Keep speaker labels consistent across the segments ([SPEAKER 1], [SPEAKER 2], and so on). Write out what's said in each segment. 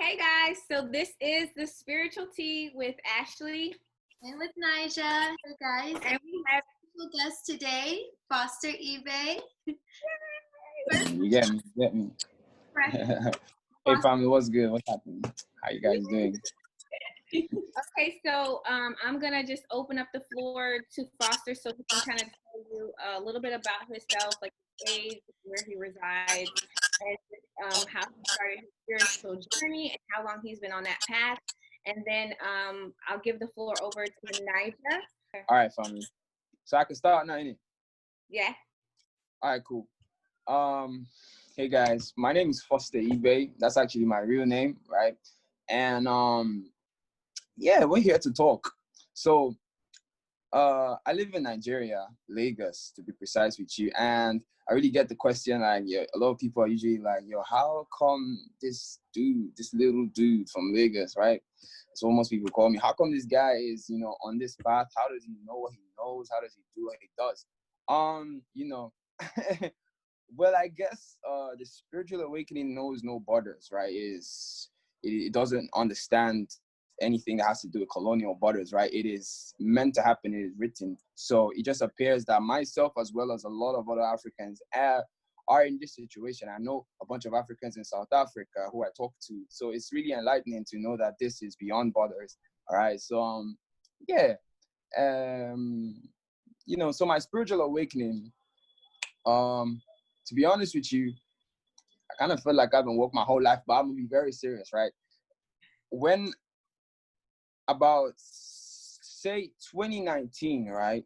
[SPEAKER 1] Hey guys, so this is the Spiritual Tea with Ashley
[SPEAKER 2] and with Nija. Hey guys,
[SPEAKER 1] and we have
[SPEAKER 2] special guest today, Foster Ebayy.
[SPEAKER 3] You get me. Hey family, what's good? What's happening? How you guys doing?
[SPEAKER 1] Okay, so I'm gonna just open up the floor to Foster so he can kind of tell you a little bit about himself, like his age, where he resides, and how he started his spiritual journey and how long he's been on that path. And then I'll give the floor over to Nija.
[SPEAKER 3] All right, family. So I can start now, innit?
[SPEAKER 1] Yeah.
[SPEAKER 3] All right, cool. Hey guys, my name is Foster Ebayy. That's actually my real name, right? And yeah, we're here to talk. So I live in Nigeria, Lagos, to be precise with you. And I really get the question, like, yeah, a lot of people are usually like, yo, how come this little dude from Lagos, right? So most people call me, how come this guy is, on this path? How does he know what he knows? How does he do what he does? Well, I guess the spiritual awakening knows no borders, right? It doesn't understand anything that has to do with colonial borders, right? It is meant to happen. It is written. So it just appears that myself, as well as a lot of other Africans, are in this situation. I know a bunch of Africans in South Africa who I talk to. So it's really enlightening to know that this is beyond borders. All right. So yeah. So my spiritual awakening, to be honest with you, I kind of feel like I've been woke my whole life, but I'm gonna be very serious, right? When about, say, 2019, right?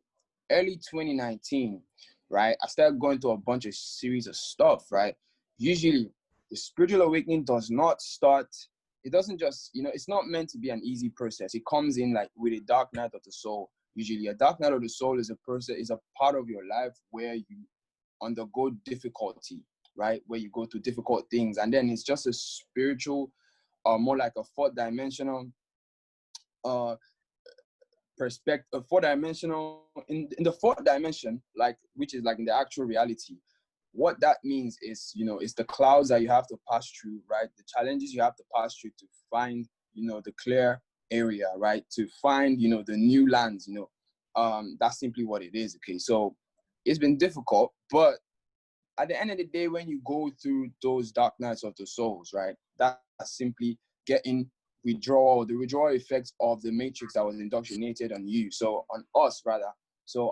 [SPEAKER 3] Early 2019, right? I started going through a bunch of series of stuff, right? Usually, the spiritual awakening does not start, it doesn't just, it's not meant to be an easy process. It comes in like with a dark night of the soul. Usually, a dark night of the soul is a part of your life where you undergo difficulty, right? Where you go through difficult things. And then it's just a spiritual, more like a fourth dimensional perspective, in the fourth dimension, like, which is like in the actual reality. What that means is, it's the clouds that you have to pass through, right? The challenges you have to pass through to find, the clear area, right? To find, the new lands, that's simply what it is. Okay. So it's been difficult, but at the end of the day, when you go through those dark nights of the souls, right? That's simply getting the withdrawal effects of the matrix that was indoctrinated on you. So on us, rather. So,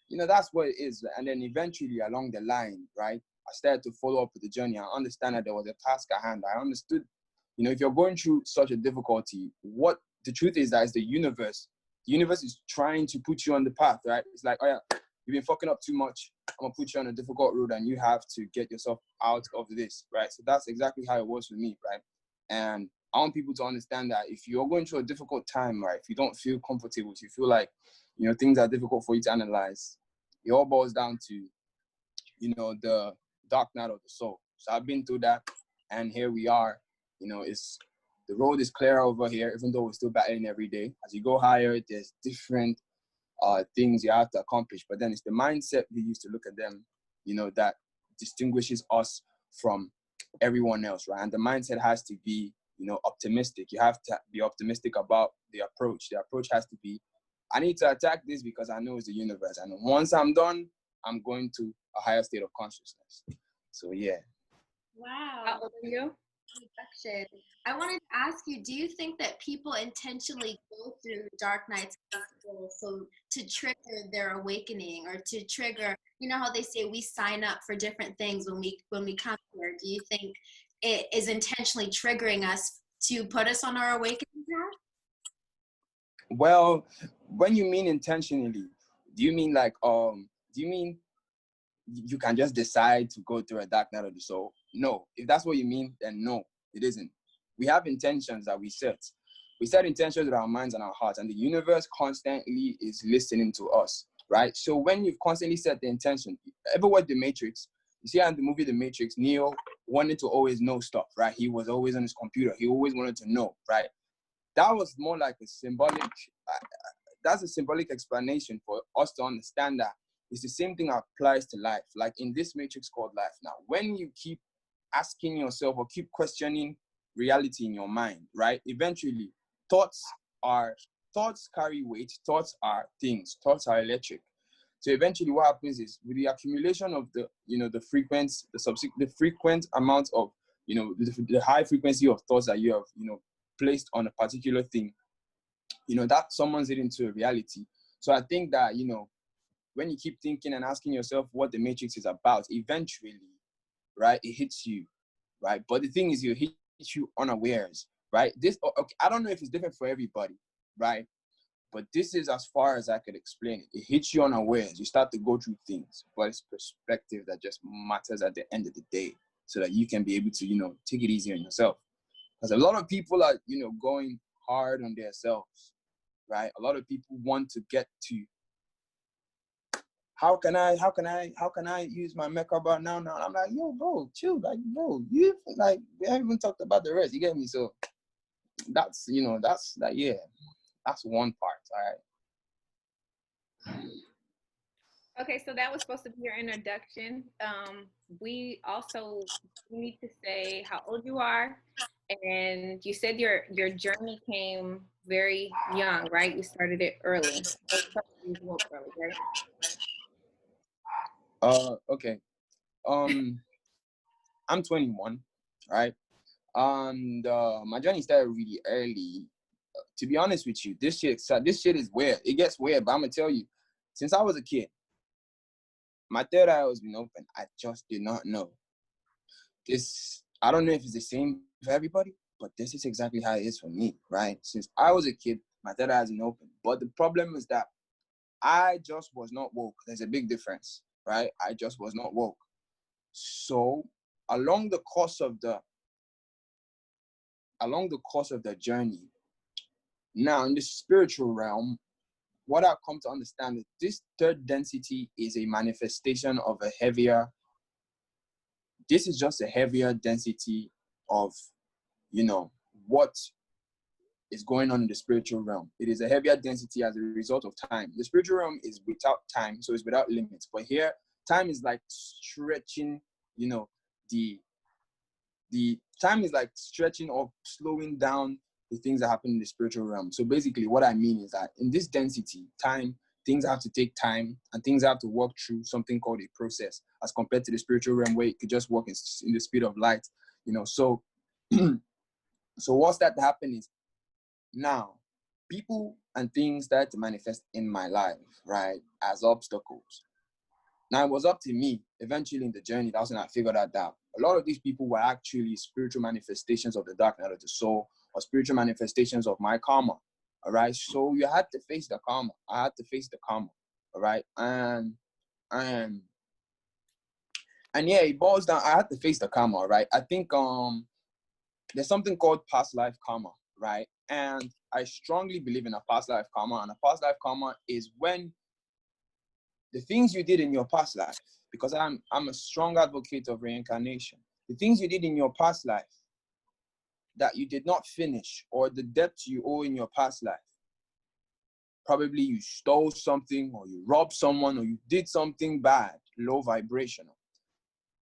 [SPEAKER 3] that's what it is. And then eventually along the line, right, I started to follow up with the journey. I understand that there was a task at hand. I understood, if you're going through such a difficulty, what the truth is that it's the universe. The universe is trying to put you on the path, right? It's like, oh yeah, you've been fucking up too much. I'm gonna put you on a difficult road and you have to get yourself out of this, right? So that's exactly how it was for me, right? And I want people to understand that if you're going through a difficult time, right, if you don't feel comfortable, if you feel like, things are difficult for you to analyze, it all boils down to, the dark night of the soul. So I've been through that, and here we are. The road is clear over here, even though we're still battling every day. As you go higher, there's different things you have to accomplish, but then it's the mindset we use to look at them, that distinguishes us from everyone else, right? And the mindset has to be, optimistic. You have to be optimistic about the approach. The approach has to be, I need to attack this because I know it's the universe, and once I'm done, I'm going to a higher state of consciousness. So yeah.
[SPEAKER 2] Wow.
[SPEAKER 1] How old are you?
[SPEAKER 2] Introduction. I wanted to ask you, do you think that people intentionally go through dark nights of the soul so to trigger their awakening, or to trigger, how they say we sign up for different things when we come here? Do you think it is intentionally triggering us to put us on our awakening path?
[SPEAKER 3] Well, when you mean intentionally, do you mean like you can just decide to go through a dark night of the soul? No. If that's what you mean, then no, it isn't. We have intentions that we set. We set intentions with our minds and our hearts, and the universe constantly is listening to us, right? So when you've constantly set the intention, ever watch The Matrix? You see how in the movie The Matrix, Neo wanted to always know stuff, right? He was always on his computer. He always wanted to know, right? That was more like a symbolic, that's a symbolic explanation for us to understand that it's the same thing that applies to life. Like in this matrix called life now, when you keep asking yourself or keep questioning reality in your mind, right? Eventually, thoughts carry weight. Thoughts are things. Thoughts are electric. So eventually, what happens is with the accumulation of the frequent amount of the high frequency of thoughts that you have placed on a particular thing, that summons it into a reality. So I think that when you keep thinking and asking yourself what the matrix is about, eventually, right, it hits you, right? But the thing is, it hits you unawares, right? Okay, I don't know if it's different for everybody, right? But this is as far as I could explain it. It hits you unawares. You start to go through things, but it's perspective that just matters at the end of the day, so that you can be able to, take it easy on yourself. Because a lot of people are, going hard on themselves, right? A lot of people want to get to, how can I use my makeup right now? Now I'm like, yo, bro, chill, like, bro, you like, we haven't even talked about the rest. You get me? So that's that's like, yeah, that's one part. All right.
[SPEAKER 1] Okay, so that was supposed to be your introduction. We also need to say how old you are, and you said your journey came very young, right? You started it early. You woke early, right?
[SPEAKER 3] Okay. I'm 21, right? And my journey started really early. To be honest with you, this shit is weird. It gets weird, but I'm gonna tell you, since I was a kid, my third eye was been open. I just did not know. I don't know if it's the same for everybody, but this is exactly how it is for me, right? Since I was a kid, my third eye has been open. But the problem is that I just was not woke. There's a big difference, right? I just was not woke. So along the course of the journey, now in the spiritual realm, what I've come to understand is this third density is a manifestation of this is just a heavier density of, what is going on in the spiritual realm. It is a heavier density as a result of time. The spiritual realm is without time, so it's without limits. But here, time is like stretching, the time is like stretching or slowing down the things that happen in the spiritual realm. So basically what I mean is that in this density, time, things have to take time and things have to work through something called a process, as compared to the spiritual realm where it could just work in the speed of light, So, so what's that happen is now people and things start to manifest in my life, right, as obstacles. Now it was up to me eventually in the journey. That's when I figured that out. A lot of these people were actually spiritual manifestations of the dark night of the soul, or spiritual manifestations of my karma. All right. So you had to face the karma. I had to face the karma. All right. And yeah, it boils down. I had to face the karma. All right. I think there's something called past life karma, right? And I strongly believe in a past life karma. And a past life karma is when the things you did in your past life, because I'm a strong advocate of reincarnation. The things you did in your past life that you did not finish, or the debt you owe in your past life, probably you stole something, or you robbed someone, or you did something bad, low vibrational.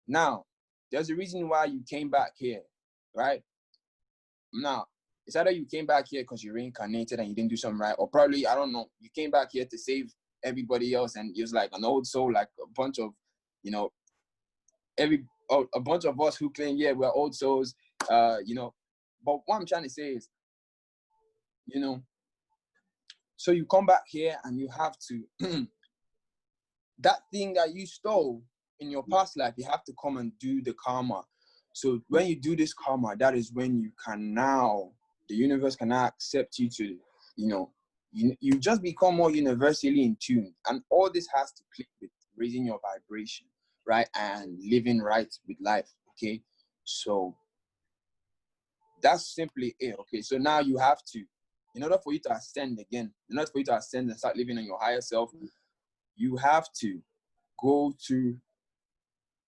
[SPEAKER 3] Now, there's a reason why you came back here, right? Now, it's either you came back here because you reincarnated and you didn't do something right, or probably, I don't know, you came back here to save everybody else, and it was like an old soul, like a bunch of, a bunch of us who claim, yeah, we're old souls, But what I'm trying to say is, so you come back here and you have to, that thing that you stole in your past life, you have to come and do the karma. So when you do this karma, that is when you can now, the universe can now accept you to, you just become more universally in tune. And all this has to click with raising your vibration, right? And living right with life, okay? So that's simply it, okay? So now you have to, in order for you to ascend again, in order for you to ascend and start living in your higher self, you have to go through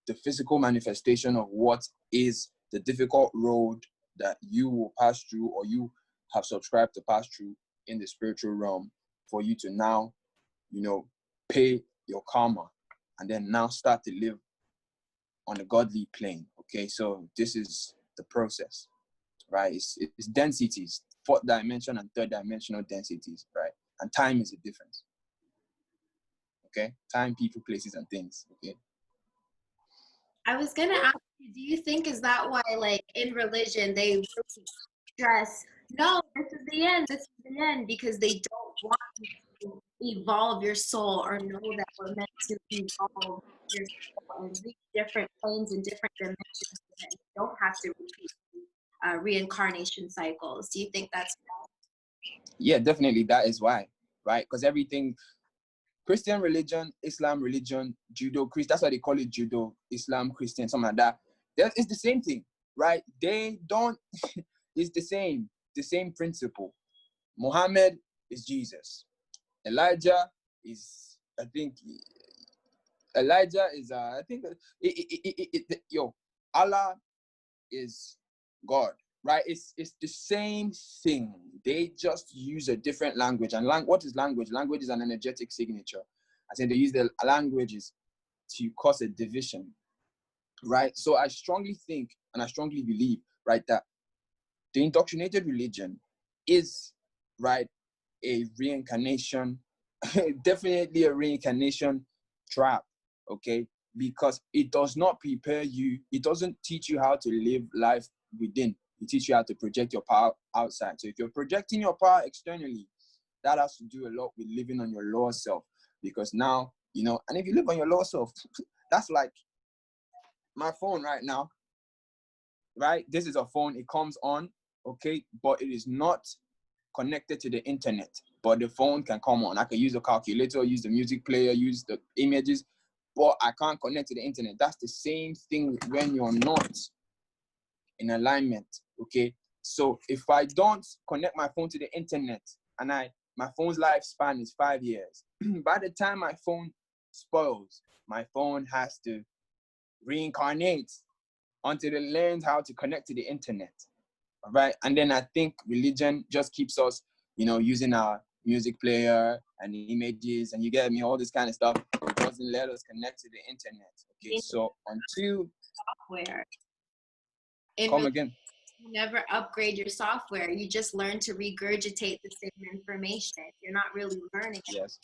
[SPEAKER 3] the physical manifestation of what is the difficult road that you will pass through, or you have subscribed to pass through in the spiritual realm, for you to now, pay your karma and then now start to live on a godly plane. Okay, so this is the process. right? It's densities, fourth dimension and third dimensional densities, right? And time is the difference. Okay? Time, people, places, and things. Okay?
[SPEAKER 2] I was gonna ask you, do you think is that why, like in religion, they really stress, no, this is the end, this is the end, because they don't want you to evolve your soul or know that we're meant to evolve your soul and reach different planes and different dimensions so that you don't have to repeat reincarnation cycles. Do you think that's
[SPEAKER 3] Yeah, definitely that is why, right? Because everything, Christian religion, Islam religion, Judo, Christ, that's why they call it Judo, Islam, Christian, something like that. It's the same thing, right? They don't, it's the same principle. Muhammad is Jesus. Elijah is, I think, Allah is God, right? It's the same thing. They just use a different language. And what is language? Language is an energetic signature. I said they use the languages to cause a division, right? So I strongly think and I strongly believe, right, that the indoctrinated religion is, right, a reincarnation, definitely a reincarnation trap, okay? Because it does not prepare you, it doesn't teach you how to live life within. It teaches you how to project your power outside. So if you're projecting your power externally, that has to do a lot with living on your lower self. Because now, and if you live on your lower self, that's like my phone right now, right? This is a phone, it comes on, okay? But it is not connected to the internet, but the phone can come on. I can use the calculator, use the music player, use the images, but I can't connect to the internet. That's the same thing when you're not in alignment, okay? So if I don't connect my phone to the internet and my phone's lifespan is 5 years, by the time my phone spoils, my phone has to reincarnate until it learns how to connect to the internet. Right? And then I think religion just keeps us, using our music player and images, and you get me, all this kind of stuff. It doesn't let us connect to the internet. Okay, so until
[SPEAKER 2] software?
[SPEAKER 3] Come again.
[SPEAKER 2] You never upgrade your software. You just learn to regurgitate the same information. You're not really learning.
[SPEAKER 3] Yes.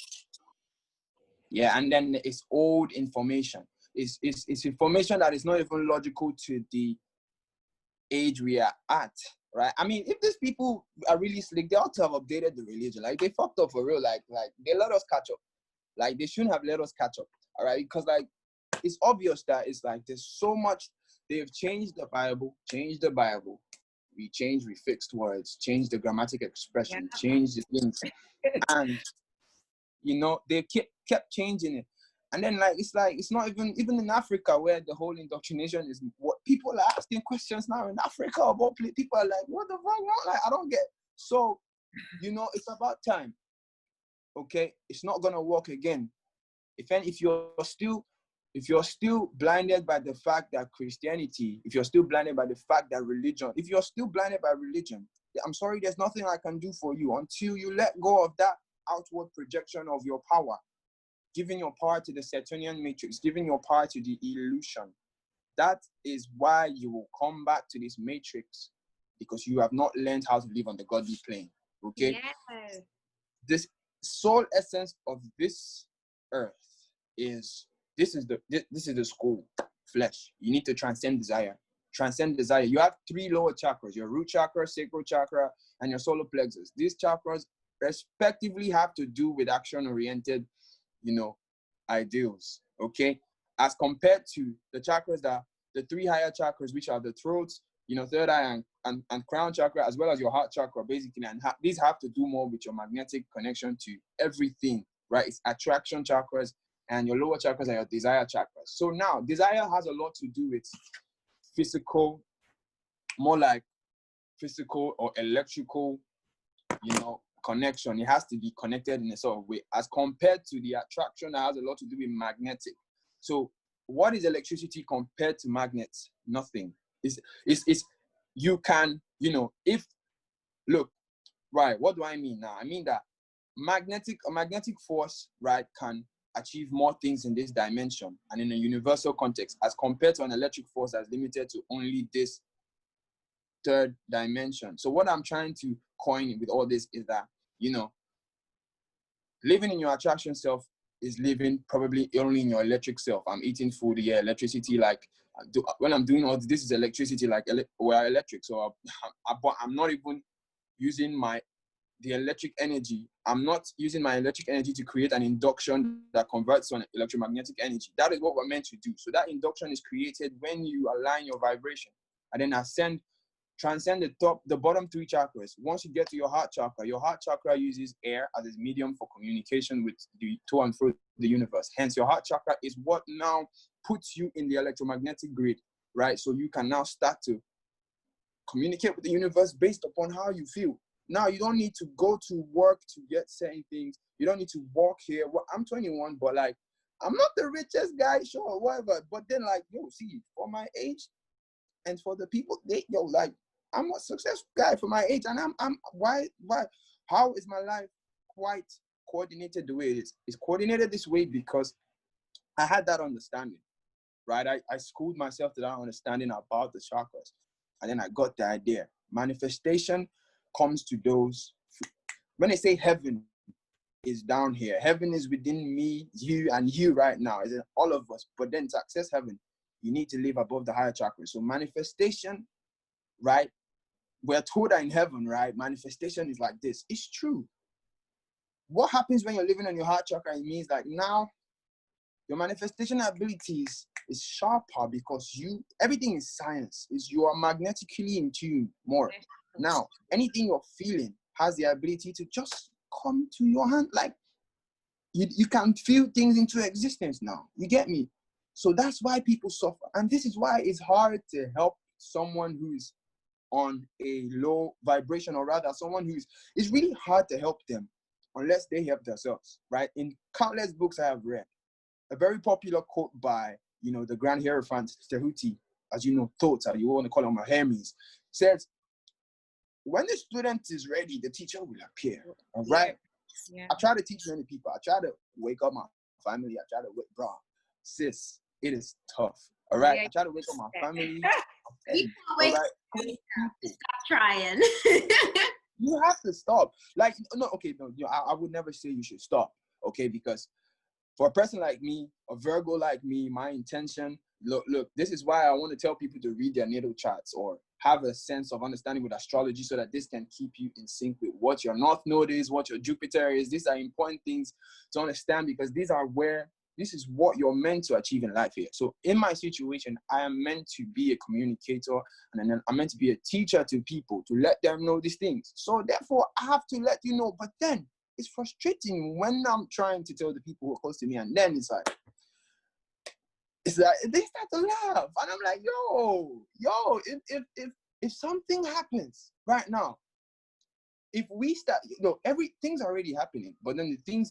[SPEAKER 3] Yeah, and then it's old information. It's information that is not even logical to the age we are at, right? I mean, if these people are really slick, they ought to have updated the religion. Like, they fucked up for real. Like they let us catch up. Like, they shouldn't have let us catch up, all right? Because, like, it's obvious that it's like there's so much. They've changed the Bible, we fixed words, changed the grammatic expression, changed the things. And, they kept changing it. And then, like, it's not even in Africa, where the whole indoctrination is, what people are asking questions now in Africa about. People are like, what the fuck, man? Like, I don't get. So, it's about time. Okay, it's not gonna work again. If you're still blinded by the fact that Christianity, if you're still blinded by the fact that religion, if you're still blinded by religion, I'm sorry, there's nothing I can do for you until you let go of that outward projection of your power. Giving your power to the Saturnian matrix, giving your power to the illusion. That is why you will come back to this matrix, because you have not learned how to live on the godly plane. Okay?
[SPEAKER 2] Yes.
[SPEAKER 3] This soul essence of this earth is the school, flesh. You need to transcend desire. Transcend desire. You have 3 lower chakras: your root chakra, sacral chakra, and your solar plexus. These chakras respectively have to do with action-oriented ideals, okay? As compared to the chakras, the 3 higher chakras, which are the throat, third eye and crown chakra, as well as your heart chakra, basically. And these have to do more with your magnetic connection to everything, right? It's attraction chakras, and your lower chakras are your desire chakras. So now, desire has a lot to do with physical, more like physical or electrical, connection. It has to be connected in a sort of way, as compared to the attraction that has a lot to do with magnetic. So what is electricity compared to magnets? Nothing. You can, if, look, right, what do I mean now? I mean that a magnetic force, right, can achieve more things in this dimension and in a universal context, as compared to an electric force that's limited to only this third dimension. So what I'm trying to coin with all this is that, you know, living in your attraction self is living probably only in your electric self. I'm eating food, yeah, electricity, like when I'm doing all this is electricity, like we're electric. So I'm not even using the electric energy. I'm not using my electric energy to create an induction that converts to an electromagnetic energy. That is what we're meant to do. So that induction is created when you align your vibration and then transcend the bottom three chakras. Once you get to your heart chakra uses air as its medium for communication with the to and fro the universe. Hence, your heart chakra is what now puts you in the electromagnetic grid, right? So you can now start to communicate with the universe based upon how you feel. Now, you don't need to go to work to get certain things. You don't need to walk here. Well, I'm 21, but like, I'm not the richest guy, sure, whatever. But then, like, see, for my age and for the people, like, I'm a successful guy for my age. And why? How is my life quite coordinated the way it is? It's coordinated this way because I had that understanding, right? I schooled myself to that understanding about the chakras. And then I got the idea. Manifestation comes to those. When they say heaven is down here, heaven is within me, you, and you right now. It's in all of us. But then to access heaven, you need to live above the higher chakras. So manifestation, right? We're told that in heaven, right? Manifestation is like this. It's true. What happens when you're living on your heart chakra? It means like now your manifestation abilities is sharper because everything is science. You are magnetically in tune more. Now, anything you're feeling has the ability to just come to your hand. Like you can feel things into existence now. You get me? So that's why people suffer. And this is why it's hard to help someone who's on a low vibration, or rather someone it's really hard to help them unless they help themselves, right? In countless books I have read, a very popular quote by, the Grand Hierophant Tehuti, as you know, Thoth, you want to call him Hermes, says, when the student is ready, the teacher will appear. All right? Yeah. I try to teach many people. I try to wake up my family. I try to wake, bro, sis, it is tough. All right? Yeah. I try to wake up my family.
[SPEAKER 2] Stop trying.
[SPEAKER 3] You have to stop. Like, no, okay, no, I would never say you should stop, okay? Because for a person like me, a Virgo like me, my intention, look, this is why I want to tell people to read their natal charts or have a sense of understanding with astrology so that this can keep you in sync with what your North Node is, what your Jupiter is. These are important things to understand because this is what you're meant to achieve in life here. So in my situation, I am meant to be a communicator and then I'm meant to be a teacher to people to let them know these things. So therefore, I have to let you know. But then it's frustrating when I'm trying to tell the people who are close to me, and then it's like they start to laugh, and I'm like, yo, if something happens right now, if we start, everything's already happening, but then the things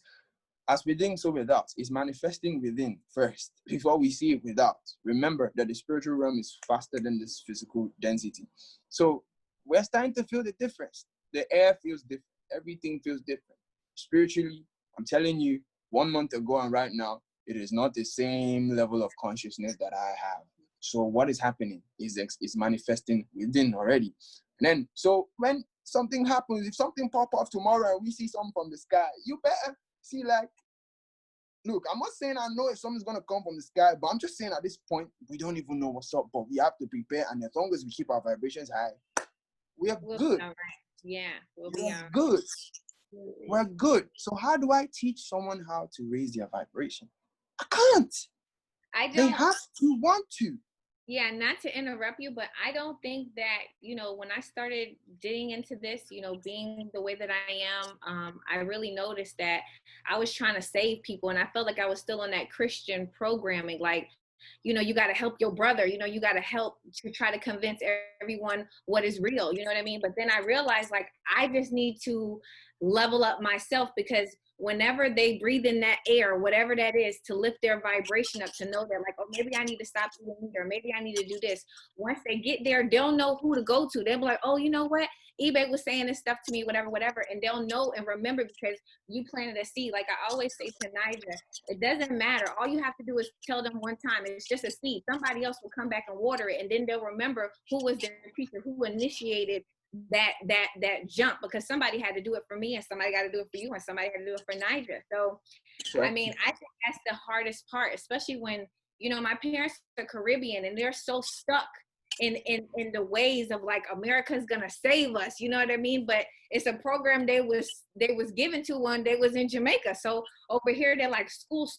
[SPEAKER 3] as within, so without is manifesting within first before we see it without. Remember that the spiritual realm is faster than this physical density. So we're starting to feel the difference. The air feels different. Everything feels different. Spiritually, I'm telling you, 1 month ago and right now, it is not the same level of consciousness that I have. So what is happening is manifesting within already. And then, so when something happens, if something pop off tomorrow and we see something from the sky, you better see, like, look, I'm not saying I know if something's going to come from the sky, but I'm just saying at this point, we don't even know what's up, but we have to prepare. And as long as we keep our vibrations high, we'll good.
[SPEAKER 1] All right. Yeah, we'll
[SPEAKER 3] be good. We're good. So how do I teach someone how to raise their vibration? I can't. They have to want to.
[SPEAKER 1] Yeah, not to interrupt you, but I don't think that, when I started digging into this, being the way that I am, I really noticed that I was trying to save people. And I felt like I was still on that Christian programming, like, you got to help your brother, you got to help to try to convince everyone what is real. You know what I mean? But then I realized, like, I just need to level up myself, because whenever they breathe in that air, whatever that is, to lift their vibration up, to know that, like, oh, maybe I need to stop eating meat, or maybe I need to do this. Once they get there, they'll know who to go to. They'll be like, oh, you know what? Ebayy was saying this stuff to me, whatever, and they'll know and remember because you planted a seed. Like I always say to Nija, it doesn't matter. All you have to do is tell them one time. It's just a seed. Somebody else will come back and water it, and then they'll remember who was their teacher, who initiated that jump, because somebody had to do it for me, and somebody got to do it for you, and somebody had to do it for Nija. So, I mean, I think that's the hardest part, especially when, you know, my parents are Caribbean and they're so stuck in the ways of like America's gonna save us, you know what I mean? But it's a program they was given to when they was in Jamaica. So over here they're like school,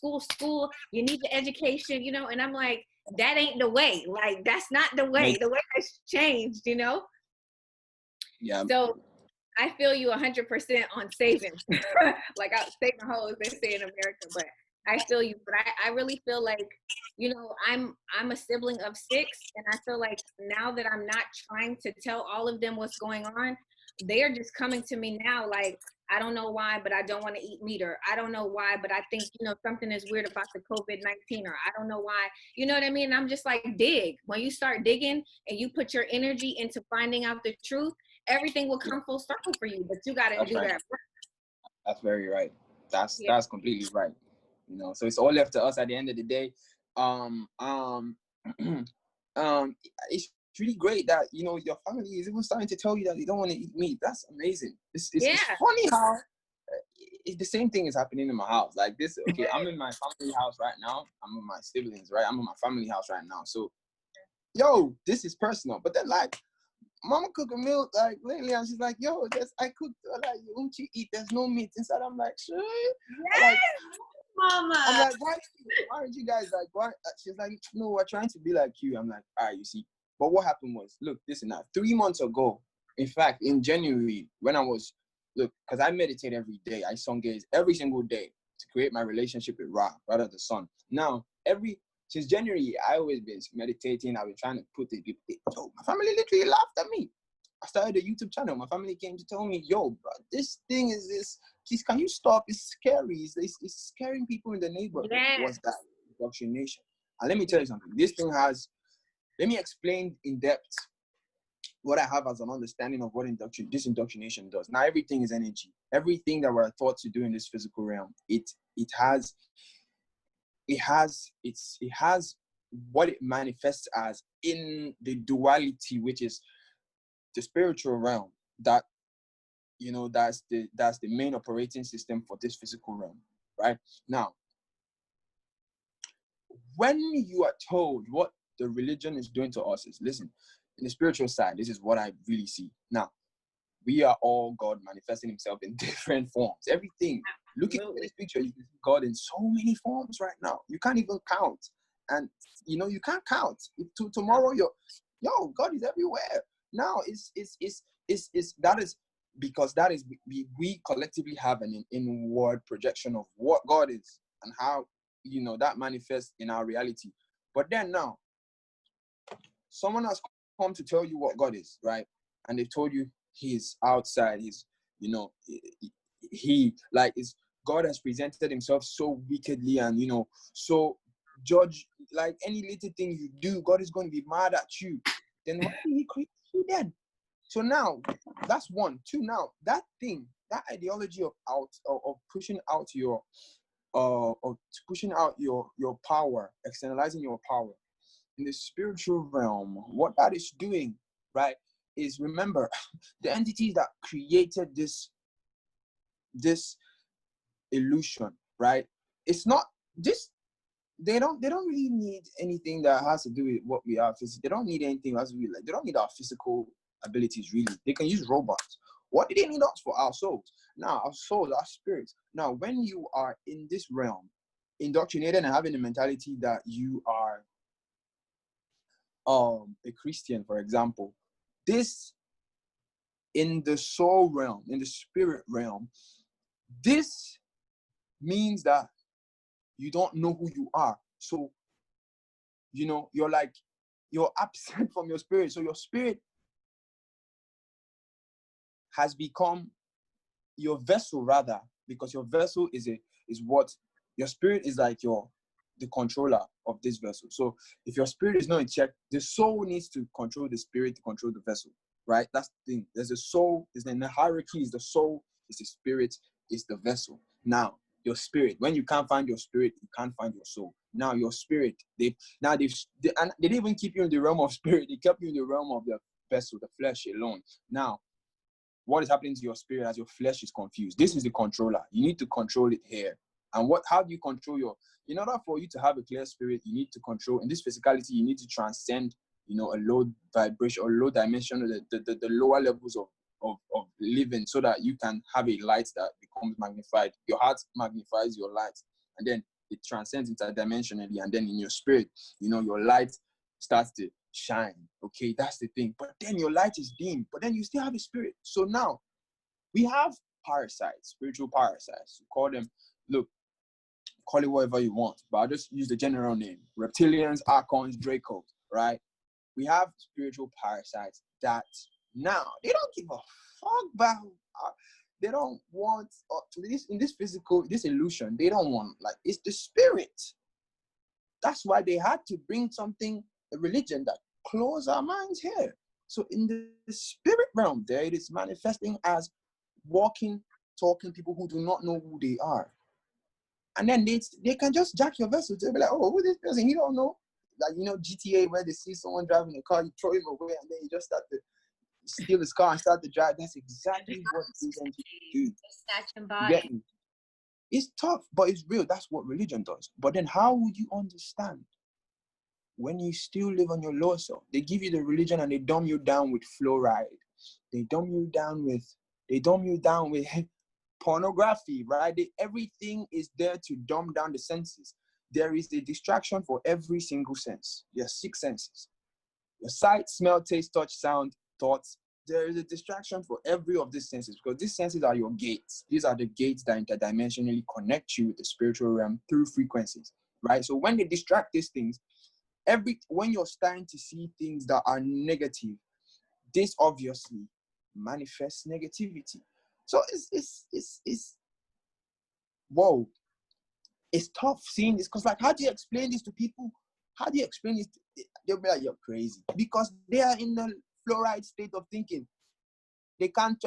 [SPEAKER 1] you need the education, you know, and I'm like, that ain't the way. Like that's not the way. The way has changed, you know?
[SPEAKER 3] Yeah.
[SPEAKER 1] So I feel you 100% on saving. Like out saving hoes, they say in America, but I feel you. But I really feel like, you know, I'm a sibling of 6, and I feel like now that I'm not trying to tell all of them what's going on, they're just coming to me now like, I don't know why, but I don't want to eat meat, or I don't know why, but I think, you know, something is weird about the COVID-19, or I don't know why, you know what I mean? And I'm just like, dig. When you start digging and you put your energy into finding out the truth, everything will come full circle for you, but you got to do that work.
[SPEAKER 3] That's very right. That's completely right. You know, so it's all left to us at the end of the day. It's really great that, you know, your family is even starting to tell you that they don't want to eat meat. That's amazing. It's funny how the same thing is happening in my house. Like this, okay, I'm in my family house right now. I'm with my siblings, right? I'm in my family house right now. So, yo, this is personal. But then, like, Mama cook a meal like lately, and she's like, "Yo, I cooked. Like, won't you eat? There's no meat inside." I'm like, "Sure."
[SPEAKER 2] Yes,
[SPEAKER 3] like,
[SPEAKER 2] Mama.
[SPEAKER 3] I'm like, why aren't you guys like? Why? She's like, "No, we're trying to be like you." I'm like, "All right, you see." But what happened was, look, listen. Now, 3 months ago, in fact, in January, when I was because I meditate every day, I sung gaze every single day to create my relationship with Ra, rather the sun. Now, since January, I always been meditating. I've been trying to put it. So my family literally laughed at me. I started a YouTube channel. My family came to tell me, "Yo, bro, this thing is this. Please, can you stop? It's scary. It's scaring people in the neighborhood."
[SPEAKER 1] Yeah.
[SPEAKER 3] What's that? Indoctrination. And let me tell you something. This thing has. Let me explain in depth what I have as an understanding of what this indoctrination does. Now, everything is energy. Everything that we're taught to do in this physical realm, it has what it manifests as in the duality, which is the spiritual realm. That, you know, that's the main operating system for this physical realm, right? Now, when you are told what the religion is doing to us is, listen, in the spiritual side, this is what I really see. Now, we are all God manifesting himself in different forms. Everything. Looking at this picture, you can see God in so many forms right now. You can't even count. And, you know, you can't count. Tomorrow, God is everywhere. Now, that is because that is, we collectively have an inward projection of what God is and how, you know, that manifests in our reality. But then now, someone has come to tell you what God is, right? And they've told you he's outside, he's, you know, God has presented himself so wickedly and, you know, so judge, like any little thing you do, God is going to be mad at you. Then why did he create you then? So now, that's 1. 2, now, that ideology of pushing out your power, externalizing your power in the spiritual realm, what that is doing, right, is, remember, the entities that created this illusion, right? It's not this. They don't really need anything that has to do with what we are physically. They don't need anything as we like. They don't need our physical abilities really. They can use robots. What do they need us for? Our souls. Now, our souls, our spirits. Now, when you are in this realm, indoctrinated and having the mentality that you are a Christian, for example, this in the soul realm, in the spirit realm, this means that you don't know who you are. So, you know, you're absent from your spirit. So your spirit has become your vessel, rather, because your vessel is what your spirit is, like the controller of this vessel. So if your spirit is not in check, the soul needs to control the spirit to control the vessel. right? That's the thing. There's a soul, in the hierarchy is the soul, is the spirit, is the vessel. Now, your spirit, when you can't find your spirit, you can't find your soul. Now, your spirit, they didn't even keep you in the realm of spirit, they kept you in the realm of the vessel, the flesh alone. Now, what is happening to your spirit as your flesh is confused? This is the controller. You need to control it here. And how do you control in order for you to have a clear spirit, you need to control, in this physicality, you need to transcend, a low vibration or low dimension, or the lower levels of living, so that you can have a light that becomes magnified. Your heart magnifies your light, and then it transcends interdimensionally, and then in your spirit, your light starts to shine. Okay, that's the thing. But then your light is dim, but then you still have a spirit. So now we have parasites, spiritual parasites. You call them, call it whatever you want, but I'll just use the general name: reptilians, archons, dracos, right? We have spiritual parasites that now they don't give a fuck about. They don't want this illusion. They don't want, it's the spirit. That's why they had to bring a religion that close our minds here. So in the spirit realm, there it is manifesting as walking, talking people who do not know who they are. And then they can just jack your vessel. They'll be like, oh, who is this person? You don't know. GTA, where they see someone driving a car, you throw him away, and then you just start to steal his car and start to drive. That's exactly what religion do.
[SPEAKER 2] Snatch and buy.
[SPEAKER 3] It's tough, but it's real. That's what religion does. But then how would you understand when you still live on your lower self? They give you the religion and they dumb you down with fluoride. They dumb you down with pornography, right? Everything is there to dumb down the senses. There is a distraction for every single sense. Your 6 senses. Your sight, smell, taste, touch, sound, thoughts. There is a distraction for every of these senses, because these senses are your gates. These are the gates that interdimensionally connect you with the spiritual realm through frequencies, right? So when they distract these things, when you're starting to see things that are negative, this obviously manifests negativity. So it's whoa. It's tough seeing this, because how do you explain this to people? How do you explain this? They'll be like, you're crazy, because they are in the fluoride state of thinking. They can't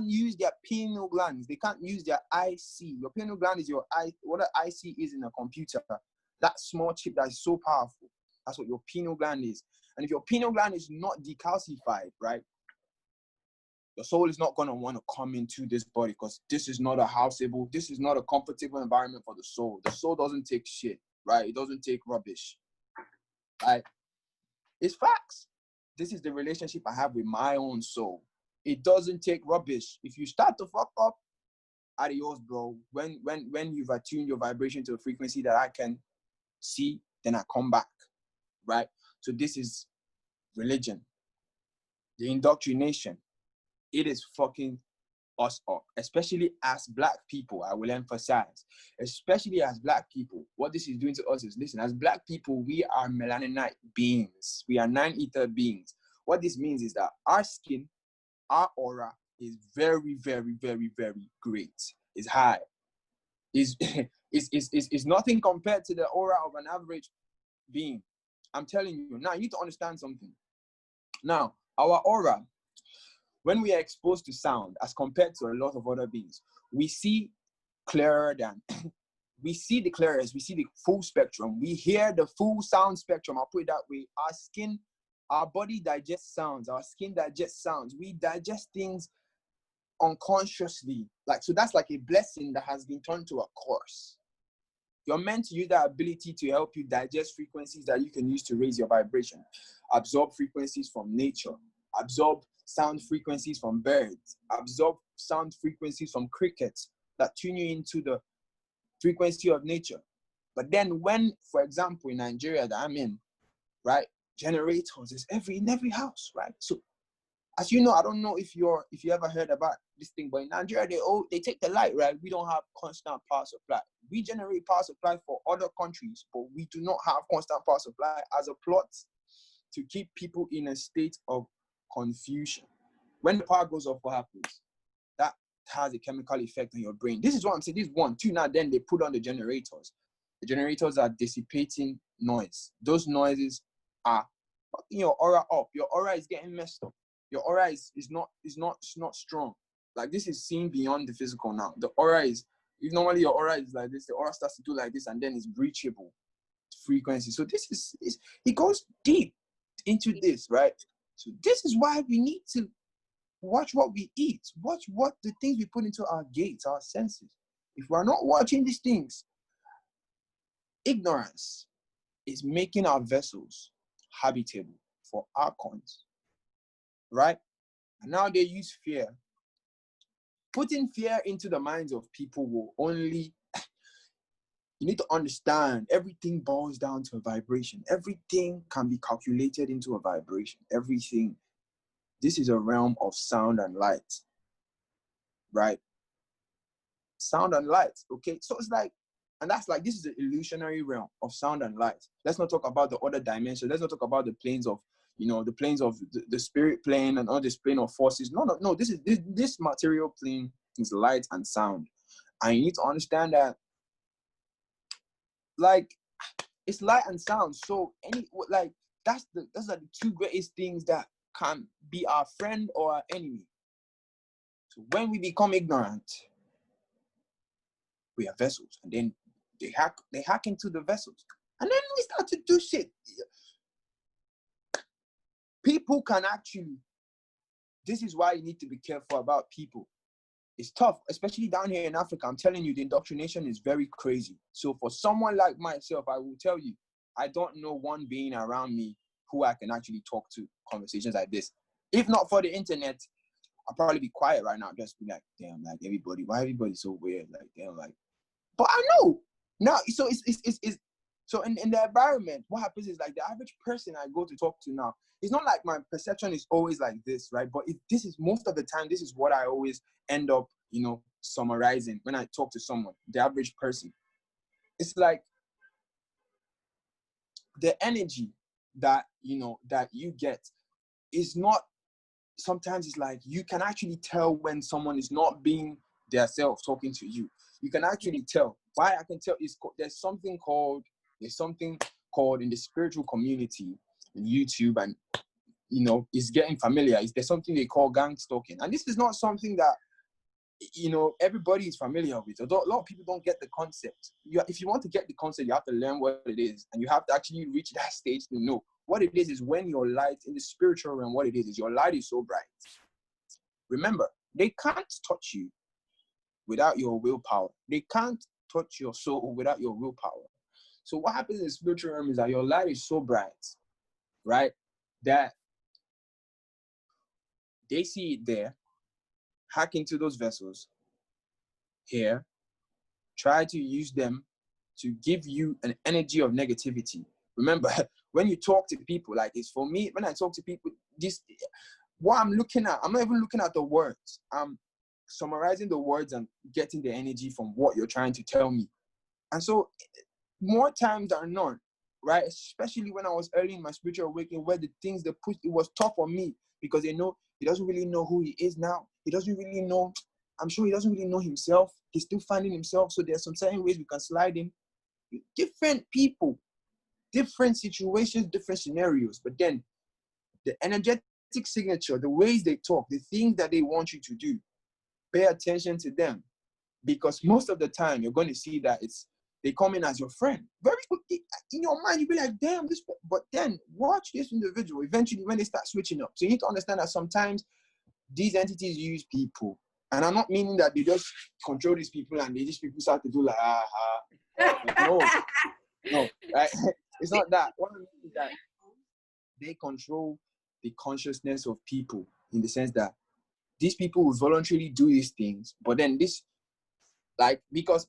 [SPEAKER 3] use their pineal glands. They can't use their IC. Your pineal gland is your eye. What an IC is in a computer. That small chip that is so powerful. That's what your pineal gland is. And if your pineal gland is not decalcified, right, your soul is not going to want to come into this body, because this is not a comfortable environment for the soul. The soul doesn't take shit, right? It doesn't take rubbish, right? It's facts. This is the relationship I have with my own soul. It doesn't take rubbish. If you start to fuck up, adios, bro. When you've attuned your vibration to a frequency that I can see, then I come back, right? So this is religion. The indoctrination. It is fucking us up, especially as Black people. I will emphasize, especially as Black people. What this is doing to us is, listen, as Black people, we are melaninite beings. We are 9-ether beings. What this means is that our skin, our aura is very, very, very, very great. It's high. Is nothing compared to the aura of an average being. I'm telling you. Now, you need to understand something. Now, our aura, when we are exposed to sound, as compared to a lot of other beings, we see clearer than, we see the clearest, we see the full spectrum, we hear the full sound spectrum. I'll put it that way. Our skin, our body digests sounds, our skin digests sounds. We digest things unconsciously. So that's like a blessing that has been turned to a curse. You're meant to use that ability to help you digest frequencies that you can use to raise your vibration, absorb frequencies from nature, absorb sound frequencies from birds, absorb sound frequencies from crickets that tune you into the frequency of nature. But then when, for example, in Nigeria that I'm in, right, generators is in every house, right? So as you know, I don't know if you ever heard about this thing, but in Nigeria, they take the light, right? We don't have constant power supply. We generate power supply for other countries, but we do not have constant power supply as a plot to keep people in a state of confusion. When the power goes off, what happens? That has a chemical effect on your brain. This is what I'm saying. This 1, 2, now then they put on the generators. The generators are dissipating noise. Those noises are fucking your aura up. Your aura is getting messed up. your aura is not strong. Like, this is seen beyond the physical now. The aura is, if normally your aura is like this, the aura starts to do like this, and then it's breachable frequency. So this is it goes deep into this, right? So this is why we need to watch what we eat, watch what the things we put into our gates, our senses. If we're not watching these things, ignorance is making our vessels habitable for archons, right? And now they use fear. Putting fear into the minds of people will only, you need to understand, everything boils down to a vibration. Everything can be calculated into a vibration. Everything. This is a realm of sound and light, right? Sound and light, okay? So it's like, and that's like, this is the illusionary realm of sound and light. Let's not talk about the other dimensions. Let's not talk about the planes of, the planes of the spirit plane and all this plane of forces. No. This material plane is light and sound. And you need to understand that, like, it's light and sound. So those are the two greatest things that can be our friend or our enemy. So when we become ignorant, we are vessels, and then they hack into the vessels, and then we start to do shit. People can actually, this is why you need to be careful about people. It's tough, especially down here in Africa. I'm telling you, the indoctrination is very crazy. So for someone like myself, I will tell you, I don't know one being around me who I can actually talk to conversations like this. If not for the internet, I'll probably be quiet right now. Just be like, damn, like, why everybody so weird? Like, damn, like, but I know now. So it's so in the environment, what happens is, like, the average person I go to talk to now, it's not like my perception is always like this, right? But this is, most of the time, this is what I always end up, summarizing when I talk to someone, the average person. It's like the energy that, that you get is not, sometimes it's like, you can actually tell when someone is not being their self talking to you. You can actually tell. Why I can tell is, there's something called in the spiritual community, in YouTube, and it's getting familiar. There's something they call gang stalking, and this is not something that everybody is familiar with. Although a lot of people don't get the concept. If you want to get the concept, you have to learn what it is, and you have to actually reach that stage to know what it is. Is when your light in the spiritual realm, what it is your light is so bright. Remember, they can't touch you without your willpower. They can't touch your soul without your willpower. So what happens in the spiritual realm is that your light is so bright, right, that they see it there, hack into those vessels here, try to use them to give you an energy of negativity. Remember, when you talk to people, like, it's for me, when I talk to people, what I'm looking at, I'm not even looking at the words. I'm summarizing the words and getting the energy from what you're trying to tell me. And so, more times than not, right, especially when I was early in my spiritual awakening, where the things that pushed, it was tough on me, because he doesn't really know who he is now. He doesn't really know, I'm sure he doesn't really know himself. He's still finding himself. So there's some certain ways we can slide in. Different people, different situations, different scenarios. But then the energetic signature, the ways they talk, the things that they want you to do, pay attention to them. Because most of the time, you're going to see that they come in as your friend. Very quickly, in your mind, you'll be like, damn, this. But then watch this individual eventually when they start switching up. So you need to understand that sometimes these entities use people. And I'm not meaning that they just control these people and these people start to do like, no, right? It's not that. What I mean is that they control the consciousness of people, in the sense that these people will voluntarily do these things. But then because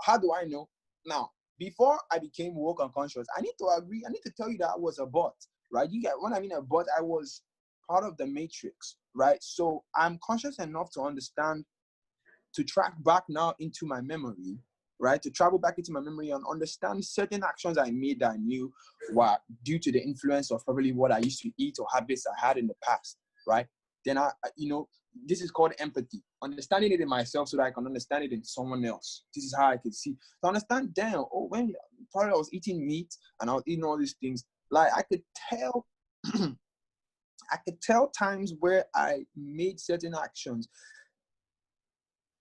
[SPEAKER 3] how do I know? Now, before I became woke and conscious, I need to tell you that I was a bot, right? You get, when I mean a bot, I was part of the matrix, right? So I'm conscious enough to understand, to track back now into my memory, right? To travel back into my memory and understand certain actions I made that I knew were due to the influence of probably what I used to eat or habits I had in the past, right? Then this is called empathy. Understanding it in myself so that I can understand it in someone else. This is how I could see. To understand, damn, when probably I was eating meat and I was eating all these things, like, I could tell I could tell times where I made certain actions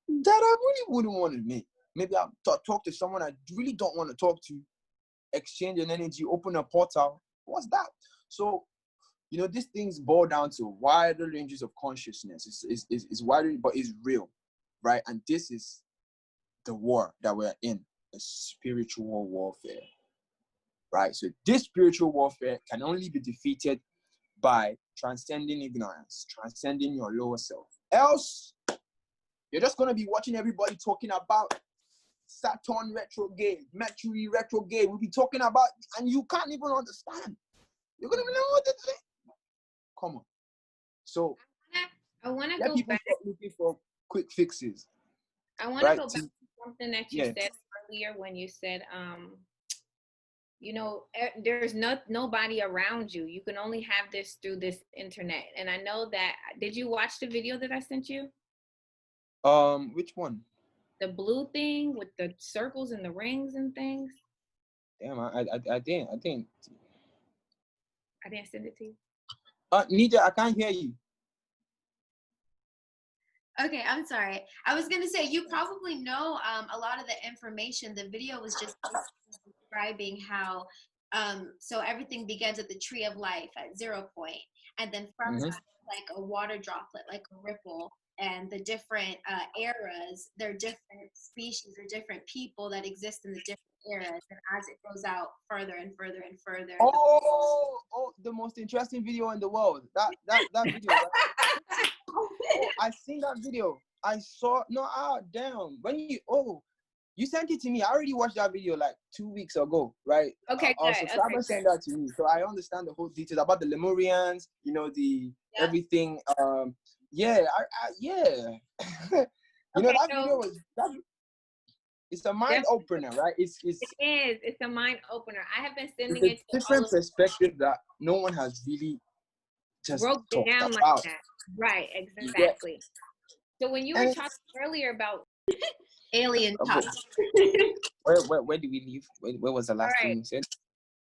[SPEAKER 3] that I really wouldn't want to make. Maybe I'll talk to someone I really don't want to talk to, exchange an energy, open a portal. What's that? So, these things boil down to wider ranges of consciousness. It's wider, but it's real, right? And this is the war that we're in, a spiritual warfare, right? So this spiritual warfare can only be defeated by transcending ignorance, transcending your lower self. Else, you're just going to be watching everybody talking about Saturn retrograde, Mercury retrograde. We'll be talking about, and you can't even understand. You're going to be like, what is it? Come on. So,
[SPEAKER 1] I want to
[SPEAKER 3] let
[SPEAKER 1] go
[SPEAKER 3] people
[SPEAKER 1] back.
[SPEAKER 3] stop looking for quick fixes.
[SPEAKER 1] I want to go back to something that you said earlier when you said, there's nobody around you. You can only have this through this internet. And I know that. Did you watch the video that I sent you?
[SPEAKER 3] Which one?
[SPEAKER 1] The blue thing with the circles and the rings and things.
[SPEAKER 3] Damn, I didn't.
[SPEAKER 1] I didn't send it to you.
[SPEAKER 3] Nija, I can't hear you.
[SPEAKER 2] Okay, I'm sorry. I was gonna say you probably know a lot of the information. The video was just describing how so everything begins at the tree of life at 0 point, and then from that, like a water droplet, like a ripple, and the different eras. There are different species or different people that exist in the different eras, and as it goes out further and further and further.
[SPEAKER 3] Oh, the most interesting video in the world. That video. Right? I seen that video. I saw. No, damn. When you sent it to me. I already watched that video like 2 weeks ago, right?
[SPEAKER 1] Okay,
[SPEAKER 3] Our subscriber sent that to me, so I understand the whole details about the Lemurians. Everything. Yeah. Yeah. That video was It's a mind opener, right? It is.
[SPEAKER 1] It's a mind opener. I have been sending
[SPEAKER 3] it to different perspective that no one has really just
[SPEAKER 1] broke it down
[SPEAKER 3] about.
[SPEAKER 1] like that. Right, exactly. So when you were talking earlier about
[SPEAKER 2] alien talk,
[SPEAKER 3] where did we leave? Where was the last thing you said?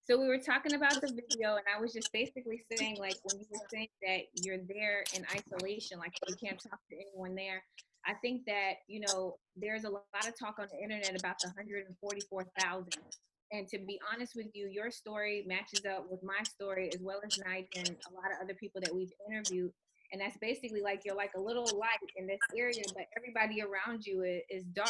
[SPEAKER 1] So we were talking about the video, and I was just basically saying, like, when you were saying that you're there in isolation, like you can't talk to anyone there. I think that, there's a lot of talk on the internet about the 144,000. And to be honest with you, your story matches up with my story, as well as Nigel and a lot of other people that we've interviewed. And that's basically like you're like a little light in this area, but everybody around you is dark.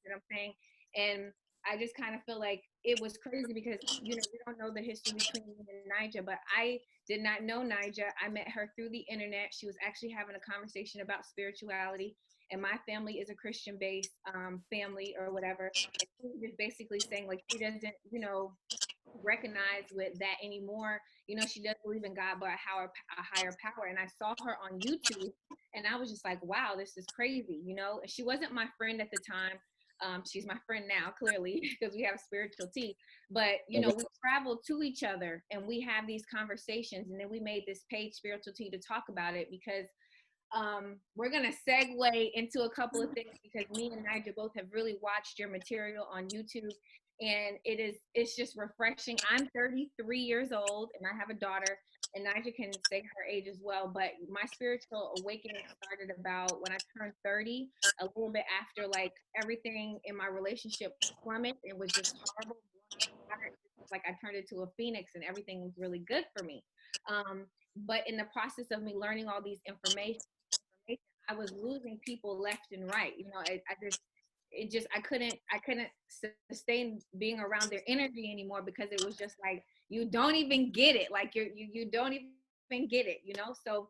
[SPEAKER 1] You know what I'm saying? And I just kind of feel like it was crazy because, we don't know the history between me and Nigel, but I did not know Nigel. I met her through the internet. She was actually having a conversation about spirituality. And my family is a Christian-based family or whatever. And she was just basically saying, like, she doesn't, recognize with that anymore. She doesn't believe in God, but a higher power. And I saw her on YouTube, and I was just like, wow, this is crazy, She wasn't my friend at the time. She's my friend now, clearly, because we have spiritual tea. But, we travel to each other, and we have these conversations. And then we made this page, Spiritual Tea, to talk about it because we're going to segue into a couple of things because me and Nigel both have really watched your material on YouTube, and it's just refreshing. I'm 33 years old and I have a daughter, and Nigel can say her age as well, but my spiritual awakening started about when I turned 30, a little bit after like everything in my relationship plummeted. It was just horrible. Like I turned into a phoenix and everything was really good for me. But in the process of me learning all these information, I was losing people left and right. I couldn't sustain being around their energy anymore because it was just like, you don't even get it. Like you don't even get it, So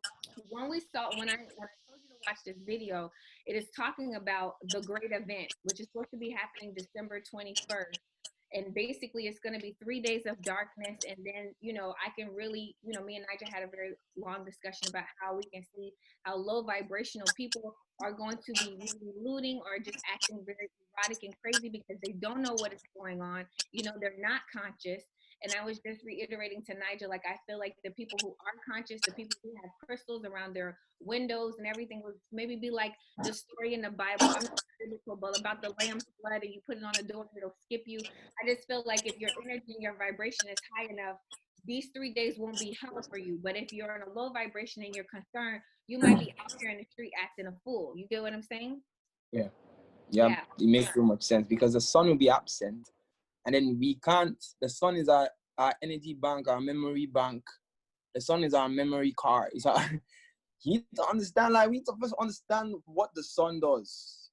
[SPEAKER 1] when I told you to watch this video, it is talking about the great event, which is supposed to be happening December 21st. And basically it's going to be 3 days of darkness. And then, I can really, me and Nigel had a very long discussion about how we can see how low vibrational people are going to be really looting or just acting very erotic and crazy because they don't know what is going on. They're not conscious. And I was just reiterating to Nigel, like, I feel like the people who are conscious, the people who have crystals around their windows and everything would maybe be like the story in the Bible. I'm not biblical, but about the lamb's blood and you put it on a door and it'll skip you. I just feel like if your energy and your vibration is high enough, these 3 days won't be hell for you. But if you're in a low vibration and you're concerned, you might be out here in the street acting a fool. You get what I'm saying?
[SPEAKER 3] Yeah.
[SPEAKER 1] Yeah.
[SPEAKER 3] It makes so much sense because the sun will be absent, and then we can't. The sun is our energy bank, our memory bank. The sun is our memory card. It's our, you need to understand, like, we need to first understand what the sun does.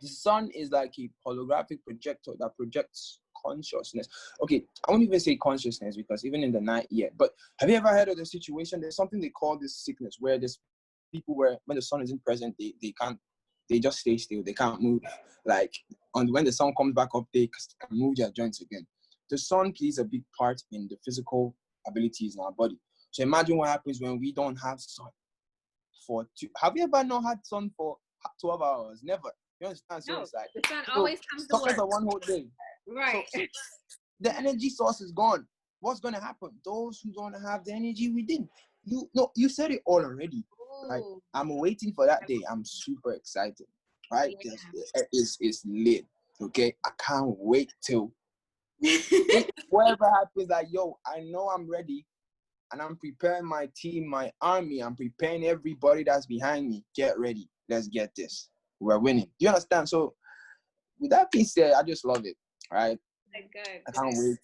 [SPEAKER 3] The sun is like a holographic projector that projects consciousness. Okay, I won't even say consciousness because even in the night yet. But have you ever heard of the situation? There's something they call this sickness where there's people where when the sun isn't present, they can't, they just stay still. They can't move. Like when the sun comes back up, they can move their joints again. The sun plays a big part in the physical abilities in our body. So imagine what happens when we don't have sun for have you ever not had sun for 12 hours? Never. You understand? So
[SPEAKER 1] No,
[SPEAKER 3] it's like
[SPEAKER 1] the sun always comes to work.
[SPEAKER 3] a one whole day.
[SPEAKER 1] Right.
[SPEAKER 3] So the energy source is gone. What's gonna happen? Those who don't have the energy within. You said it all already. Right? I'm waiting for that day. I'm super excited. Right?
[SPEAKER 1] Yeah.
[SPEAKER 3] It's lit. Okay. I can't wait till whatever happens, like, yo, I know I'm ready. And I'm preparing my team, my army. I'm preparing everybody that's behind me. Get ready. Let's get this. We're winning. Do you understand? So with that being said, I just love it. Right?
[SPEAKER 1] Good.
[SPEAKER 3] I can't wait.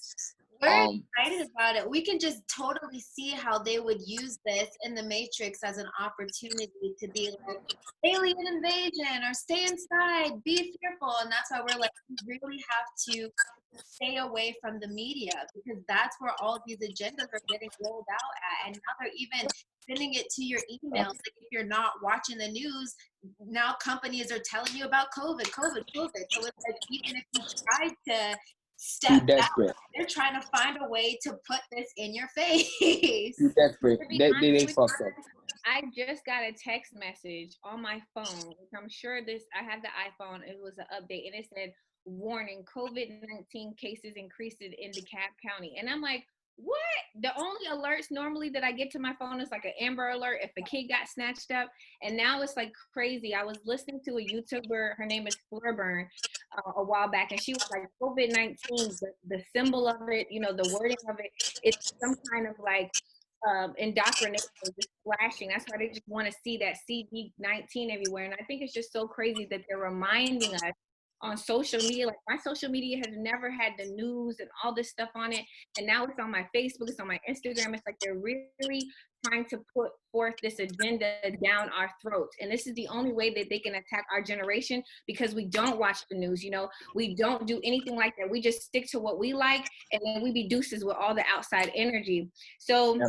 [SPEAKER 2] We're excited about it. We can just totally see how they would use this in the Matrix as an opportunity to be like, alien invasion or stay inside, be fearful. And that's why we're like, we really have to stay away from the media because that's where all these agendas are getting rolled out at. And now they're even sending it to your emails. Like if you're not watching the news, now companies are telling you about COVID. So it's like even if you tried to step back, they're trying to find a way to put this in your face.
[SPEAKER 3] Desperate. They fucked up.
[SPEAKER 1] I just got a text message on my phone, which I'm sure I have the iPhone. It was an update, and it said, warning, COVID-19 cases increased in DeKalb County. And I'm like, what? The only alerts normally that I get to my phone is like an Amber Alert if a kid got snatched up. And now it's like crazy. I was listening to a YouTuber, her name is Flurburn, a while back, and she was like, COVID-19, the symbol of it, the wording of it, it's some kind of like indoctrination, just flashing. That's why they just want to see that CD19 everywhere. And I think it's just so crazy that they're reminding us on social media. Like my social media has never had the news and all this stuff on it, and now it's on my Facebook, it's on my Instagram. It's like they're really trying to put forth this agenda down our throats, and this is the only way that they can attack our generation, because we don't watch the news. We don't do anything like that. We just stick to what we like, and then we be deuces with all the outside energy. So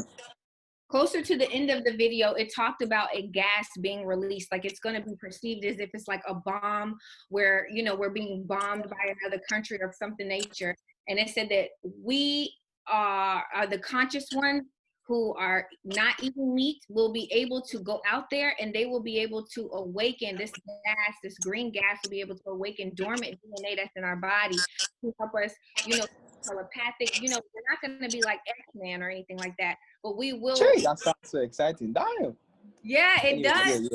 [SPEAKER 1] closer to the end of the video, it talked about a gas being released. Like it's going to be perceived as if it's like a bomb where, we're being bombed by another country or something nature. And it said that we are the conscious ones who are not eating meat will be able to go out there, and they will be able to awaken this gas, this green gas will be able to awaken dormant DNA that's in our body to help us, telepathic, we're not going to be like X-Man or anything like that, but we will.
[SPEAKER 3] Sure, that sounds so exciting. Damn.
[SPEAKER 1] Yeah, it does.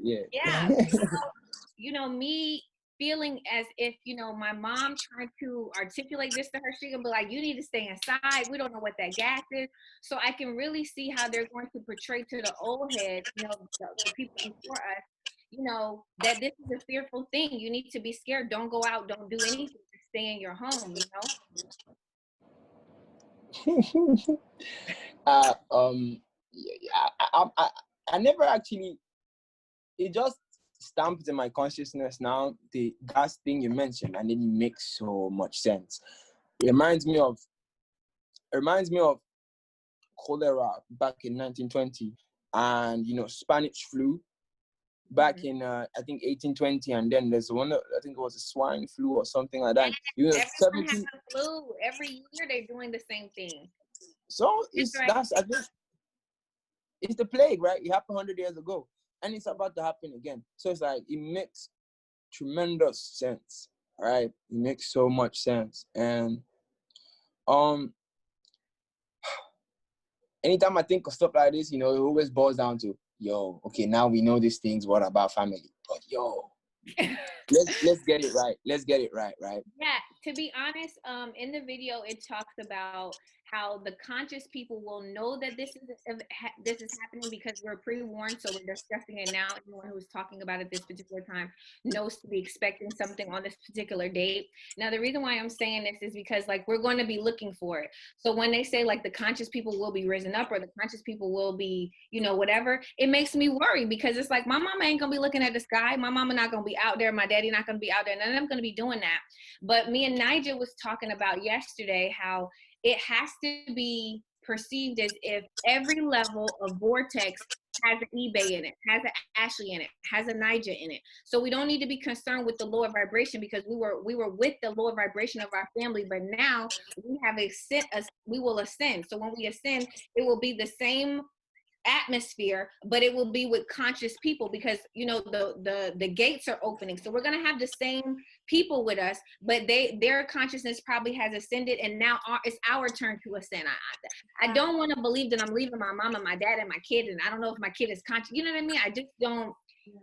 [SPEAKER 3] Yeah.
[SPEAKER 1] So, me feeling as if, my mom trying to articulate this to her, she can be like, you need to stay inside. We don't know what that gas is. So I can really see how they're going to portray to the old heads, the people before us, that this is a fearful thing. You need to be scared. Don't go out. Don't do anything. Stay in your home,
[SPEAKER 3] I never actually, it just stamped in my consciousness now, the gas thing you mentioned, and then it makes so much sense. It reminds me of cholera back in 1920, and Spanish flu back in I think 1820, and then there's one, I think it was a swine flu or something like that.
[SPEAKER 1] Everyone has a flu. Every year they're doing the same thing.
[SPEAKER 3] So I think it's the plague, right? It happened 100 years ago, and it's about to happen again. So it's like it makes tremendous sense, right? It makes so much sense. And anytime I think of stuff like this, it always boils down to, okay, now we know these things. What about family? But let's get it right. Let's get it right, right?
[SPEAKER 1] Yeah, to be honest, in the video it talks about how the conscious people will know that this is happening because we're pre-warned, so we're discussing it now. Anyone who's talking about it this particular time knows to be expecting something on this particular date. Now, the reason why I'm saying this is because like we're going to be looking for it. So when they say like the conscious people will be risen up or the conscious people will be, you know, whatever, it makes me worry because it's like my mama ain't gonna be looking at the sky. My mama not gonna be out there. My daddy not gonna be out there. None of them gonna be doing that. But me and Nigel was talking about yesterday how it has to be perceived as if every level of vortex has an Ebayy in it, has an Ashley in it, has a Niger in it. So we don't need to be concerned with the lower vibration because we were with the lower vibration of our family, but now we have we will ascend. So when we ascend, it will be the same atmosphere, but it will be with conscious people because you know the gates are opening. So we're gonna have the same people with us, but their consciousness probably has ascended, and now it's our turn to ascend. I don't want to believe that I'm leaving my mom and my dad and my kid, and I don't know if my kid is conscious. You know what I mean? I just don't.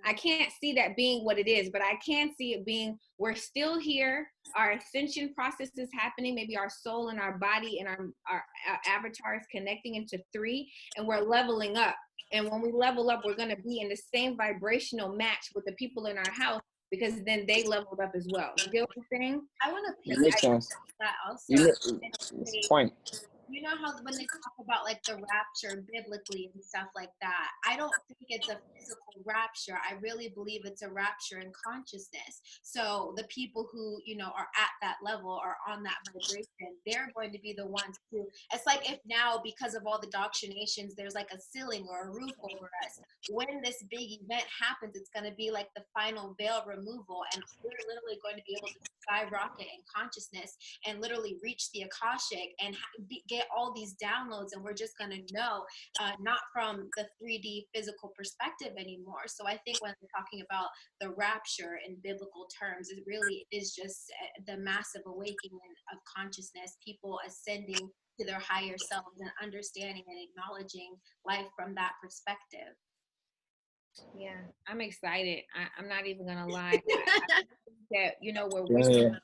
[SPEAKER 1] I can't see that being what it is, but I can see it being we're still here. Our ascension process is happening. Maybe our soul and our body and our avatar is connecting into three, and we're leveling up. And when we level up, we're going to be in the same vibrational match with the people in our house because then they leveled up as well. You get what I'm saying?
[SPEAKER 2] I want to
[SPEAKER 3] It makes sense.
[SPEAKER 2] that also.
[SPEAKER 3] It's point.
[SPEAKER 2] You know how when they talk about like the rapture biblically and stuff like that, I don't think it's a physical rapture. I really believe it's a rapture in consciousness. So the people who, you know, are at that level or on that vibration, they're going to be the ones who, it's like if now because of all the indoctrinations, there's like a ceiling or a roof over us. When this big event happens, it's going to be like the final veil removal, and we're literally going to be able to skyrocket in consciousness and literally reach the Akashic and get all these downloads, and we're just going to know, not from the 3D physical perspective anymore. So I think when we're talking about the rapture in biblical terms, it really is just the massive awakening of consciousness, people ascending to their higher selves and understanding and acknowledging life from that perspective.
[SPEAKER 1] Yeah, I'm excited. I'm not even gonna lie. I think that you know we're witnessing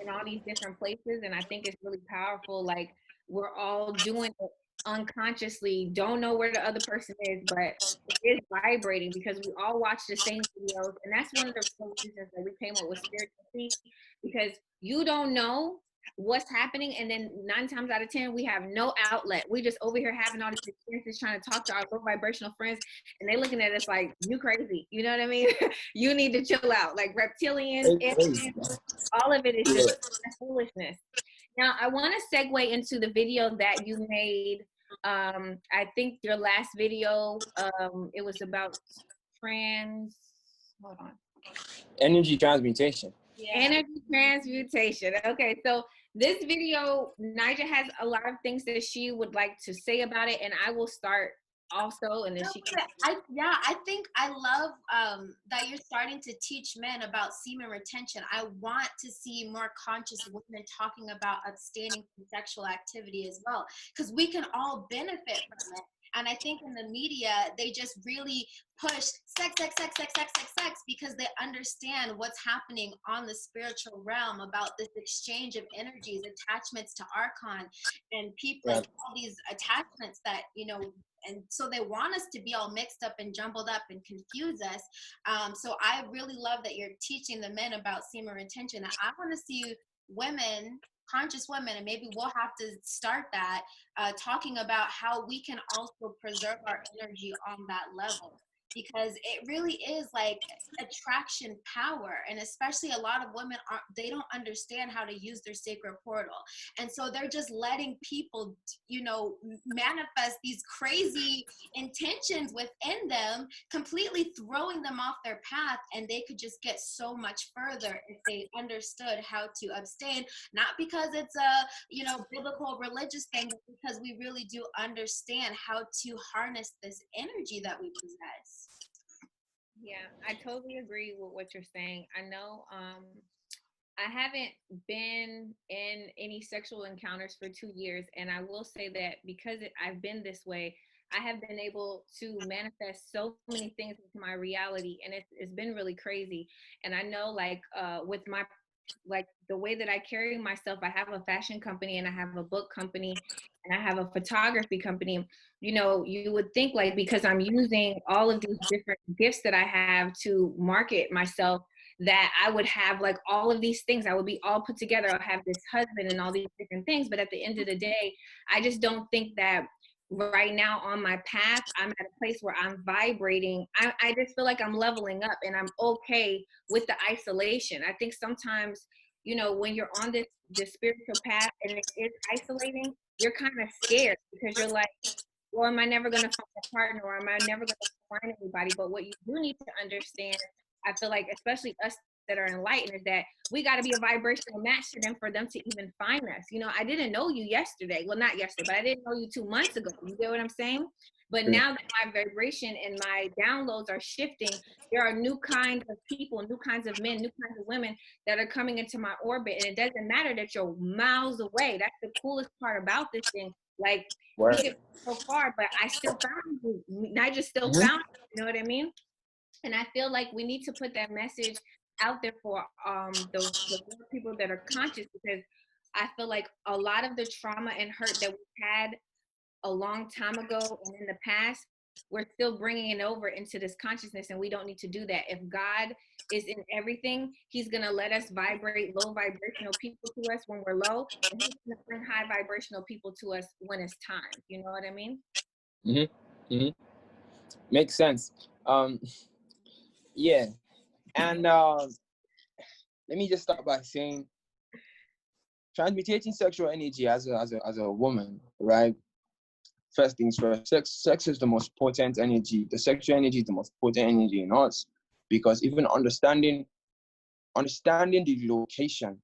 [SPEAKER 1] in all these different places, and I think it's really powerful. Like we're all doing it unconsciously, don't know where the other person is, but it is vibrating because we all watch the same videos, and that's one of the reasons that we came up with spirituality because you don't know what's happening, and then 9 times out of 10 we have no outlet. We just over here having all these experiences trying to talk to our low vibrational friends, and they looking at us like you crazy. You know what I mean? You need to chill out. Like reptilians, aliens, all of it is just foolishness. Now I want to segue into the video that you made. I think your last video, it was about hold on.
[SPEAKER 3] Energy transmutation.
[SPEAKER 1] Yeah. Energy transmutation. Okay, so this video, Nigel has a lot of things that she would like to say about it, and I will start also, and then she can.
[SPEAKER 2] I think I love that you're starting to teach men about semen retention. I want to see more conscious women talking about abstaining from sexual activity as well, because we can all benefit from it. And I think in the media, they just really push sex because they understand what's happening on the spiritual realm about this exchange of energies, attachments to Archon, and people, and all these attachments that, you know, and so they want us to be all mixed up and jumbled up and confuse us. So I really love that you're teaching the men about semen retention. I want to see women, conscious women, and maybe we'll have to start that, talking about how we can also preserve our energy on that level, because it really is like attraction power. And especially a lot of women they don't understand how to use their sacred portal, and so they're just letting people, you know, manifest these crazy intentions within them, completely throwing them off their path, and they could just get so much further if they understood how to abstain, not because it's a, you know, biblical religious thing, but because we really do understand how to harness this energy that we possess.
[SPEAKER 1] Yeah, I totally agree with what you're saying. I know I haven't been in any sexual encounters for 2 years, and I will say that because I've been this way, I have been able to manifest so many things into my reality, and it's been really crazy. And I know, like, with my like the way that I carry myself, I have a fashion company and I have a book company and I have a photography company. You know, you would think like because I'm using all of these different gifts that I have to market myself, that I would have like all of these things. I would be all put together. I'll have this husband and all these different things. But at the end of the day, I just don't think that right now on my path, I'm at a place where I'm vibrating. I just feel like I'm leveling up and I'm okay with the isolation. I think sometimes, you know, when you're on this spiritual path and it is isolating, you're kind of scared because you're like, well, am I never going to find a partner, or am I never going to find anybody? But what you do need to understand, I feel like, especially us that are enlightened, is that we got to be a vibrational match to them for them to even find us. You know, I didn't know you yesterday. Well, not yesterday, but I didn't know you 2 months ago. You get what I'm saying? But now that my vibration and my downloads are shifting, there are new kinds of people, new kinds of men, new kinds of women that are coming into my orbit. And it doesn't matter that you're miles away. That's the coolest part about this thing. Like, we can so far, but I still found you. I just still found you, you know what I mean? And I feel like we need to put that message out there for the people that are conscious, because I feel like a lot of the trauma and hurt that we had a long time ago and in the past, we're still bringing it over into this consciousness, and we don't need to do that. If God is in everything, he's going to let us vibrate low vibrational people to us when we're low, and he's going to bring high vibrational people to us when it's time. You know what I mean?
[SPEAKER 3] Makes sense. Yeah. And let me just start by saying, transmutating sexual energy as a woman, right? First things first, sex is the most potent energy. The sexual energy is the most potent energy in us, because even understanding the location,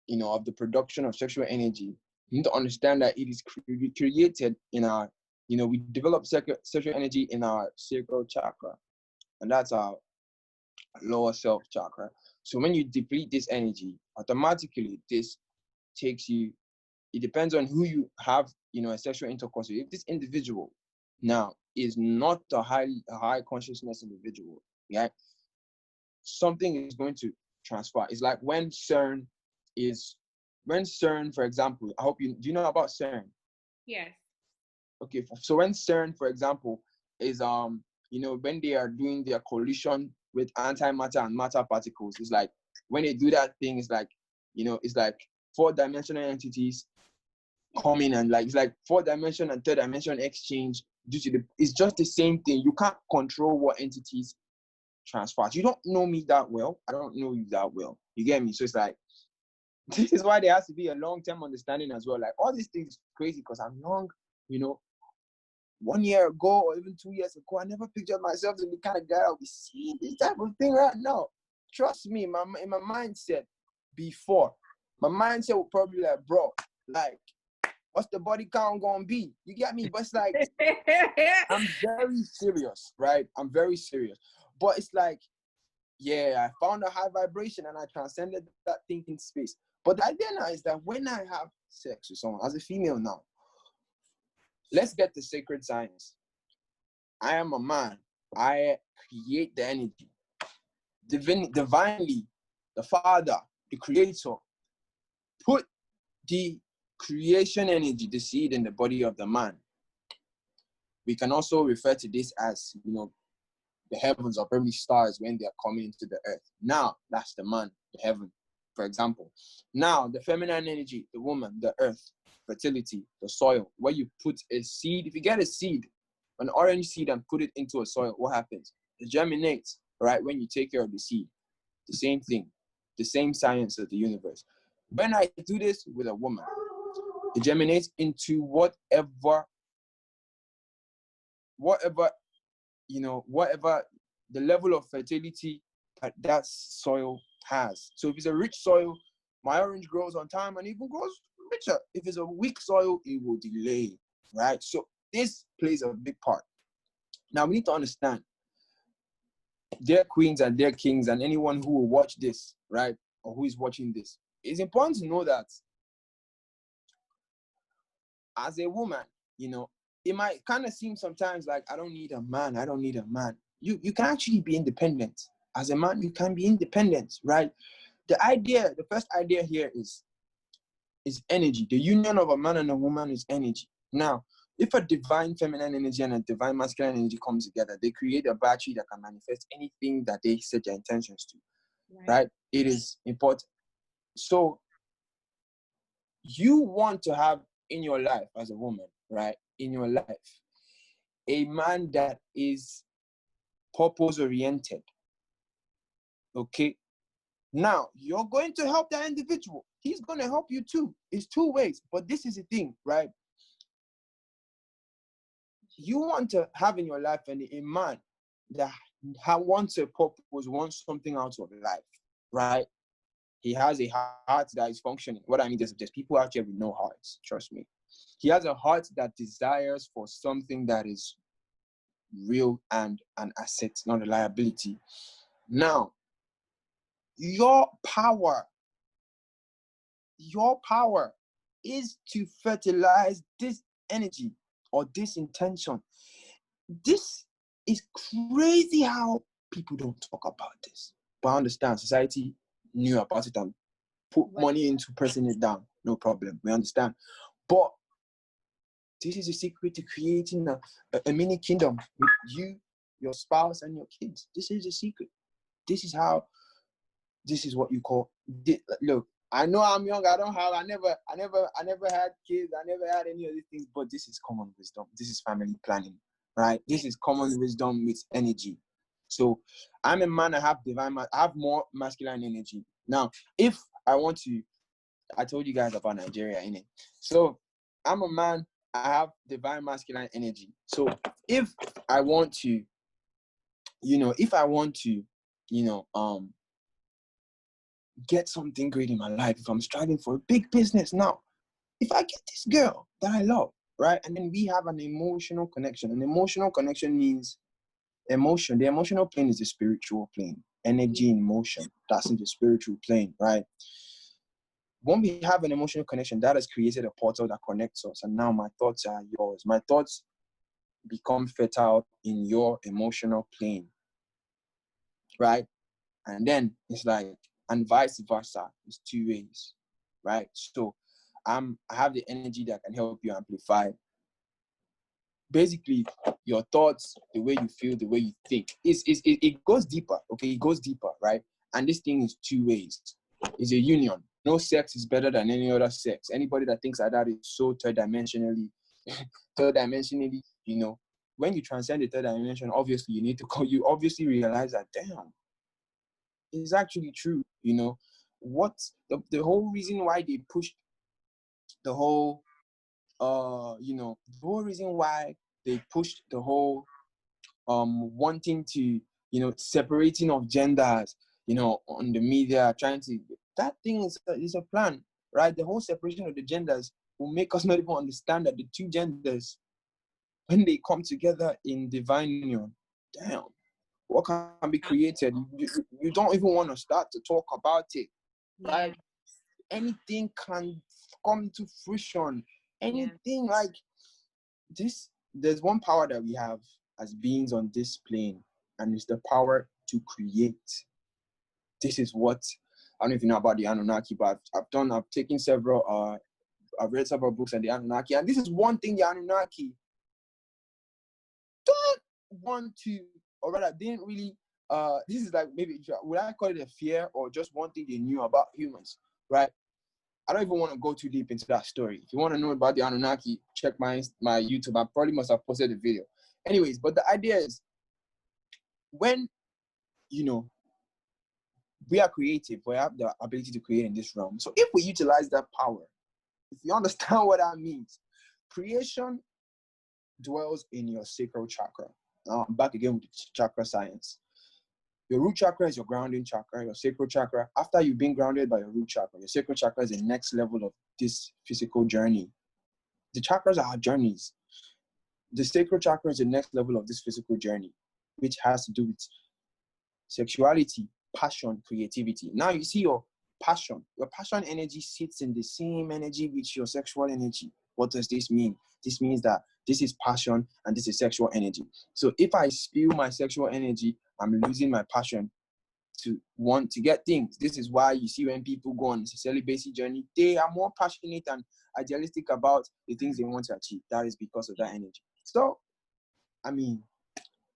[SPEAKER 3] you know, of the production of sexual energy, you need to understand that it is created in our, you know, we develop sexual energy in our sacral chakra, and that's our lower self chakra. So when you deplete this energy, automatically this takes you, it depends on who you have, you know, a sexual intercourse with. If this individual now is not a high consciousness individual, yeah, something is going to transfer. It's like when CERN, for example, I hope do you know about CERN?
[SPEAKER 1] Yes.
[SPEAKER 3] Okay, so when CERN, for example, is you know, when they are doing their collision with antimatter and matter particles, it's like when they do that thing, it's like, you know, it's like 4-dimensional entities coming, and like it's like 4-dimension and 3rd-dimension exchange due to it's just the same thing. You can't control what entities transfer. You don't know me that well, I don't know you that well, you get me? So it's like, this is why there has to be a long-term understanding as well. Like, all these things is crazy because I'm young, you know. 1 year ago or even 2 years ago, I never pictured myself to be the kind of guy I'll be seeing this type of thing right now. Trust me, in my mindset before, my mindset would probably be like, bro, like, what's the body count gonna be? You get me? But it's like, I'm very serious, right? I'm very serious. But it's like, yeah, I found a high vibration and I transcended that thinking space. But the idea now is that when I have sex with someone, as a female now, let's get the sacred science. I am a man. I create the energy. Divinely, the Father, the Creator, put the creation energy, the seed, in the body of the man. We can also refer to this as, you know, the heavens or probably stars when they are coming into the earth. Now, that's the man, the heaven, for example. Now, the feminine energy, the woman, the earth, fertility, the soil, where you put a seed. If you get a seed, an orange seed, and put it into a soil, what happens? It germinates, right? When you take care of the seed. The same thing, the same science of the universe. When I do this with a woman, it germinates into whatever, you know, whatever the level of fertility that soil has. So if it's a rich soil, my orange grows on time and even grows richer. If it's a weak soil, it will delay, right? So this plays a big part. Now we need to understand, dear queens and dear kings and anyone who will watch this, right, or who is watching this, it's important to know that as a woman, you know, it might kind of seem sometimes like, I don't need a man. You can actually be independent. As a man, you can be independent, right? the first idea here is energy. The union of a man and a woman is energy. Now, if a divine feminine energy and a divine masculine energy come together, they create a battery that can manifest anything that they set their intentions to, right? It is important. So you want to have in your life as a woman, right? In your life, a man that is purpose oriented. Okay. Now you're going to help that individual. He's going to help you too. It's two ways. But this is the thing, right? You want to have in your life a man that wants a purpose, wants something out of life, right? He has a heart that is functioning. What I mean is there's people out here with no hearts, trust me. He has a heart that desires for something that is real and an asset, not a liability. Now, your power is to fertilize this energy or this intention. This is crazy how people don't talk about this. But I understand society knew about it and put money into pressing it down. No problem. We understand. But this is a secret to creating a mini kingdom with you, your spouse, and your kids. This is a secret. This is what you call, look, I know I'm young. I never had kids. I never had any of these things, but this is common wisdom. This is family planning, right? This is common wisdom with energy. So I'm a man. I have more masculine energy. Now, if I want to, I told you guys about Nigeria, innit? So I'm a man. I have divine masculine energy. So if I want to, get something great in my life, if I'm striving for a big business now, if I get this girl that I love, right? And then we have an emotional connection. An emotional connection means emotion. The emotional plane is the spiritual plane. Energy in motion. That's in the spiritual plane, right? When we have an emotional connection, that has created a portal that connects us. And now my thoughts are yours. My thoughts become fertile in your emotional plane, right? And then it's like, and vice versa. It's two ways, right? So I have the energy that can help you amplify basically your thoughts, the way you feel, the way you think. It goes deeper, okay? It goes deeper, right? And this thing is two ways. It's a union. No sex is better than any other sex. Anybody that thinks like that is so third dimensionally, when you transcend the third dimension, obviously you obviously realize that, damn, it's actually true, what the whole reason why they pushed the whole the whole reason why they pushed the whole wanting to separating of genders on the media, trying to, that thing is a plan, right? The whole separation of the genders will make us not even understand that the two genders, when they come together in divine union, damn, what can be created? You don't even want to start to talk about it, right? Anything can come to fruition. Anything like this. There's one power that we have as beings on this plane, and it's the power to create. This is what, I don't know if you know about the Anunnaki, but I've taken several, I've read several books on the Anunnaki, and this is one thing the Anunnaki don't want to, or rather didn't really, this is like, maybe, would I call it a fear or just one thing they knew about humans, right? I don't even want to go too deep into that story. If you want to know about the Anunnaki, check my YouTube. I probably must have posted a video. Anyways, but the idea is, when, we are creative, we have the ability to create in this realm. So if we utilize that power, if you understand what that means, creation dwells in your sacral chakra. Now I'm back again with chakra science. Your root chakra is your grounding chakra, your sacral chakra. After you've been grounded by your root chakra, your sacral chakra is the next level of this physical journey. The chakras are journeys. The sacral chakra is the next level of this physical journey, which has to do with sexuality, passion, creativity. Now you see your passion energy sits in the same energy with your sexual energy. What does this mean? This means that this is passion and this is sexual energy. So if I spill my sexual energy, I'm losing my passion. to want to get things. This is why you see when people go on a celibacy journey, they are more passionate and idealistic about the things they want to achieve. That is because of that energy. So, I mean,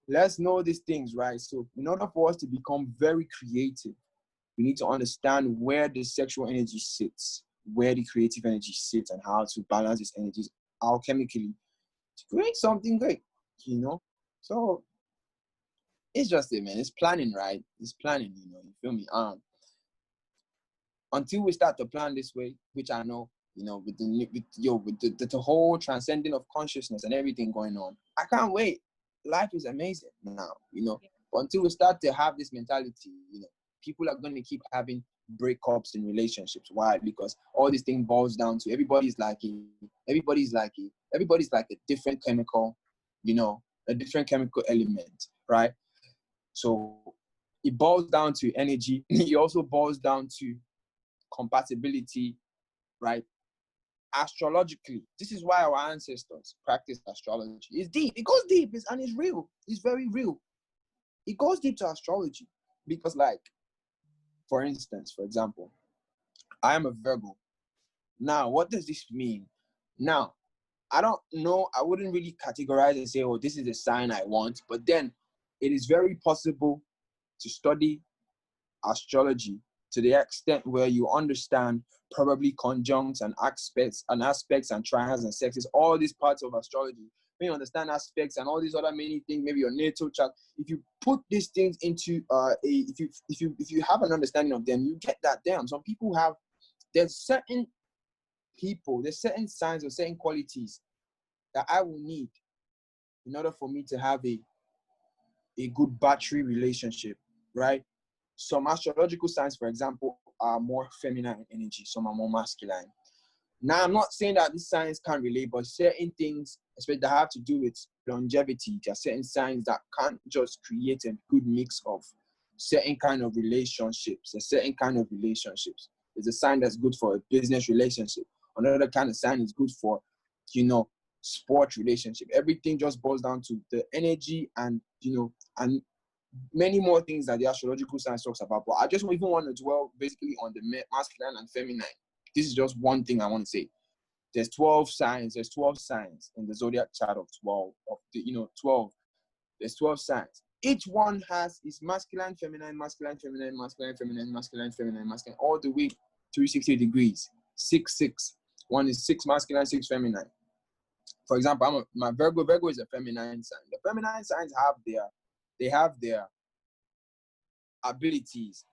[SPEAKER 3] let's know these things, right? So in order for us to become very creative, we need to understand where the sexual energy sits, where the creative energy sits, and how to balance these energies alchemically to create something great, you know? So it's just it, man. It's planning, right? It's planning, you know, you feel me? Until we start to plan this way, which I know, you know, with the whole transcending of consciousness and everything going on, I can't wait. Life is amazing now, you know. But until we start to have this mentality, you know, people are going to keep having breakups in relationships. Why? Because all this thing boils down to everybody's like a different chemical, you know, a different chemical element, right? So it boils down to energy. It also boils down to compatibility, right? Astrologically, this is why our ancestors practiced astrology. It's deep. It goes deep, and it's real. It's very real. It goes deep to astrology because, like, for instance, for example, I am a Virgo. Now, what does this mean? Now, I don't know. I wouldn't really categorize and say, oh, this is the sign I want. But then it is very possible to study astrology to the extent where you understand probably conjuncts and aspects and triangles and sexes, all these parts of astrology. When you understand aspects and all these other many things, maybe your natal chart, if you put these things into if you have an understanding of them, you get that down. Some people have, there's certain signs or certain qualities that I will need in order for me to have a good battery relationship, right? Some astrological signs, for example, are more feminine in energy. Some are more masculine. Now, I'm not saying that these signs can't relate, but certain things, especially that have to do with longevity, there are certain signs that can't just create a good mix of certain kind of relationships. There's a sign that's good for a business relationship. Another kind of sign is good for, you know, sport relationship. Everything just boils down to the energy and, you know, and many more things that the astrological science talks about. But I just even want to dwell basically on the masculine and feminine. This is just one thing I want to say. There's 12 signs. There's 12 signs in the zodiac chart of 12. 12. There's 12 signs. Each one has its masculine, feminine, masculine, feminine, masculine, feminine, masculine, feminine, masculine, all the way 360 degrees. 6. One is 6 masculine, 6 feminine. For example, my Virgo. Virgo is a feminine sign. The feminine signs have their abilities.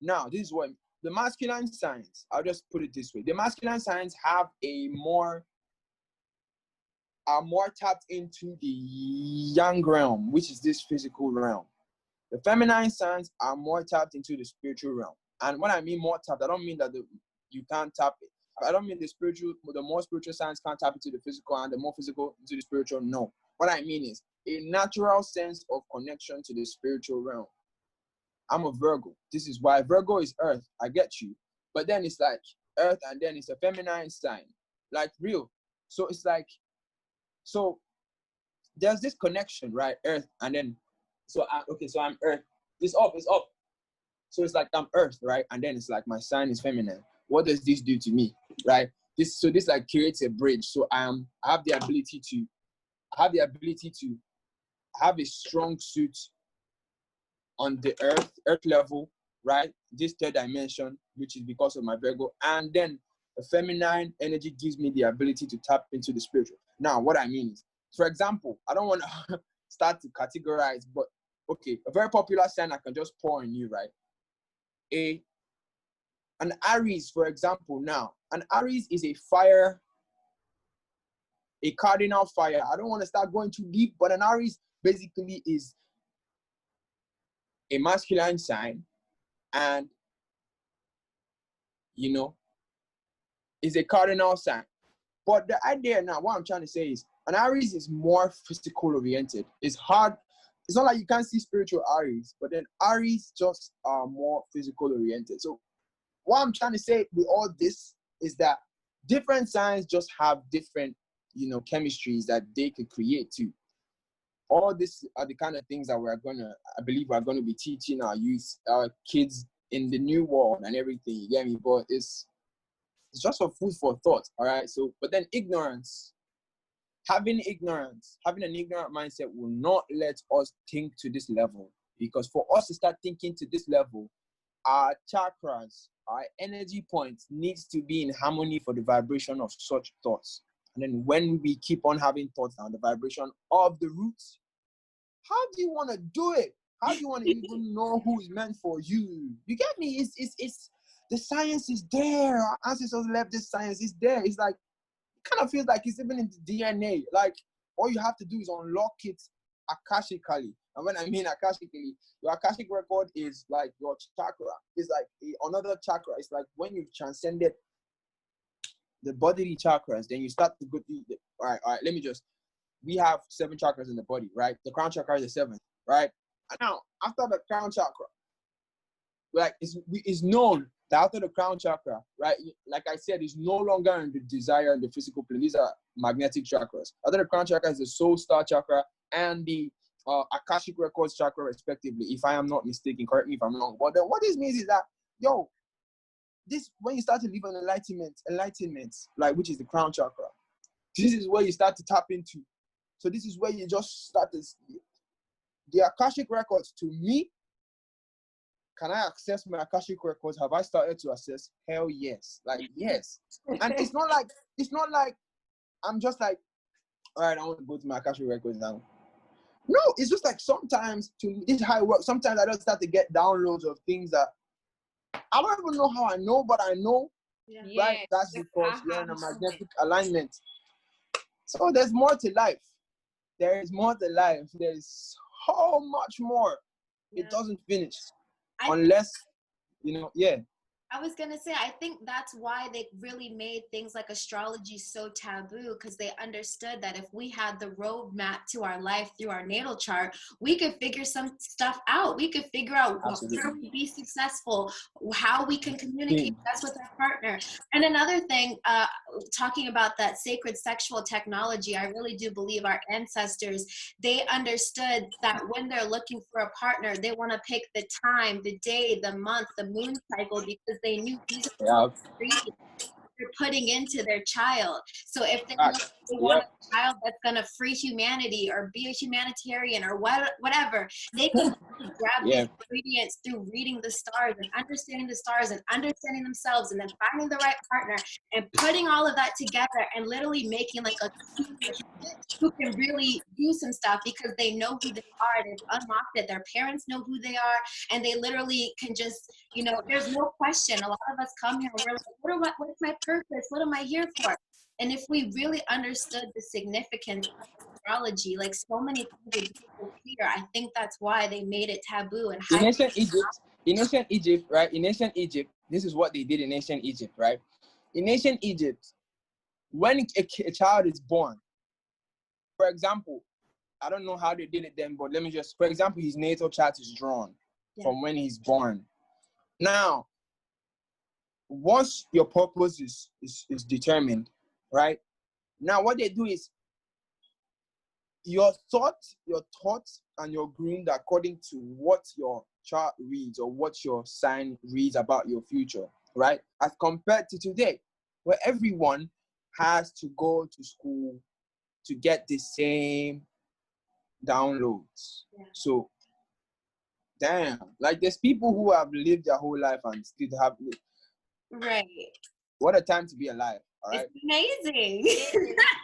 [SPEAKER 3] Now, this is what the masculine signs, I'll just put it this way. The masculine signs are more tapped into the yang realm, which is this physical realm. The feminine signs are more tapped into the spiritual realm. And when I mean more tapped, I don't mean that you can't tap it. I don't mean the more spiritual signs can't tap into the physical and the more physical into the spiritual. No. What I mean is a natural sense of connection to the spiritual realm. I'm a Virgo. This is why Virgo is earth. I get you. But then it's like earth and then it's a feminine sign. Like real. So it's like, so there's this connection, right? Earth and then, so I'm earth. It's up. So it's like I'm earth, right? And then it's like my sign is feminine. What does this do to me, right? This like creates a bridge. So I have the ability to have a strong suit on the earth level, right? This third dimension, which is because of my Virgo. And then the feminine energy gives me the ability to tap into the spiritual. Now, what I mean is, for example, I don't want to start to categorize, but okay, a very popular sign I can just pour on you, right? An Aries, for example, now. An Aries is a cardinal fire. I don't want to start going too deep, but an Aries basically is a masculine sign and, you know, is a cardinal sign. But the idea now, what I'm trying to say is, an Aries is more physical oriented. It's hard. It's not like you can't see spiritual Aries, but then Aries just are more physical oriented. So what I'm trying to say with all this is that different signs just have different, you know, chemistries that they could create too. all this are the kind of things that I believe we're gonna be teaching our youth, our kids in the new world and everything. You get me? But it's just for food for thought. All right. So, but then having an ignorant mindset will not let us think to this level, because for us to start thinking to this level, our chakras, our energy points needs to be in harmony for the vibration of such thoughts. And then when we keep on having thoughts on the vibration of the roots, how do you want to do it? How do you want to even know who is meant for you? You get me? It's the science is there. Our ancestors left this science. It's there. It's like, it kind of feels like it's even in the DNA. Like, all you have to do is unlock it akashically. And when I mean akashically, your akashic record is like your chakra. It's like another chakra. It's like when you've transcended the bodily chakras, then you start to go to all right, we have 7 chakras in the body, right? The crown chakra is the 7th, right? And now, after the crown chakra, like it's known that after the crown chakra, right? Like I said, it's no longer in the desire and the physical plane. These are magnetic chakras. After the crown chakra is the soul star chakra and the akashic records chakra, respectively. If I am not mistaken, correct me if I'm wrong. But then what this means is that, this when you start to live on enlightenment, like, which is the crown chakra, this is where you start to tap into. So this is where you just start to see the akashic records. To me, can I access my akashic records? Have I started to access? Hell yes, like yes. And it's not like I'm just like, all right, I want to go to my akashic records now. No, it's just like sometimes, to me, this is how it works. Sometimes I just start to get downloads of things that I don't even know how I know, but I know, right? That's because you're in a magnetic alignment. So there's more to life. There is more to life. There's so much more. Yeah. It doesn't finish unless,
[SPEAKER 2] I was going to say, I think that's why they really made things like astrology so taboo, because they understood that if we had the roadmap to our life through our natal chart, we could figure some stuff out. We could figure out how to be successful, how we can communicate best with our partner. And another thing, talking about that sacred sexual technology, I really do believe our ancestors, they understood that when they're looking for a partner, they want to pick the time, the day, the month, the moon cycle, because they knew these are they're putting into their child. So if they want a child that's going to free humanity or be a humanitarian or whatever, they can grab these ingredients through reading the stars and understanding themselves, and then finding the right partner and putting all of that together and literally making like a who can really do some stuff because they know who they are. They've unlocked it. Their parents know who they are, and they literally can just, there's no question. A lot of us come here and we're like, what's my purpose? What am I here for? And if we really understood the significance of astrology, like so many things would be clear. I think that's why they made it taboo. And
[SPEAKER 3] in ancient Egypt, right? In ancient Egypt, this is what they did in ancient Egypt, right? In ancient Egypt, when a child is born, for example, I don't know how they did it then, but let me just, for example, his natal chart is drawn from when he's born. Now, once your purpose is determined, right? Now, what they do is your thoughts and your groomed according to what your chart reads or what your sign reads about your future, right? As compared to today, where everyone has to go to school to get the same downloads. So, damn, like there's people who have lived their whole life and still have lived.
[SPEAKER 2] Right.
[SPEAKER 3] What a time to be alive. All right.
[SPEAKER 2] It's amazing.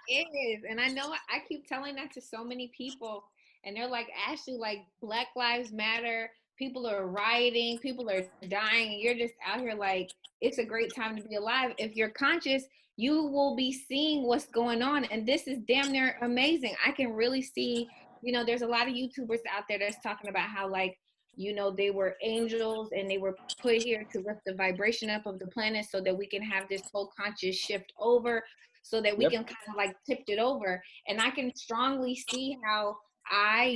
[SPEAKER 1] It is. And I know I keep telling that to so many people, and they're like, Ashley, like Black Lives Matter, people are rioting, people are dying, and you're just out here like, it's a great time to be alive. If you're conscious, you will be seeing what's going on. And this is damn near amazing. I can really see, there's a lot of YouTubers out there that's talking about how like, they were angels and they were put here to lift the vibration up of the planet so that we can have this whole conscious shift over, so that we can kind of like tip it over. And I can strongly see how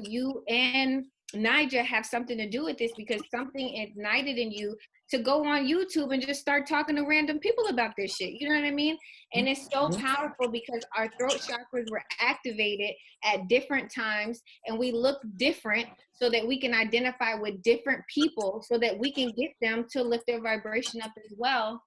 [SPEAKER 1] you and Niger have something to do with this, because something ignited in you to go on YouTube and just start talking to random people about this shit. You know what I mean? And it's so powerful because our throat chakras were activated at different times and we look different, so that we can identify with different people, so that we can get them to lift their vibration up as well.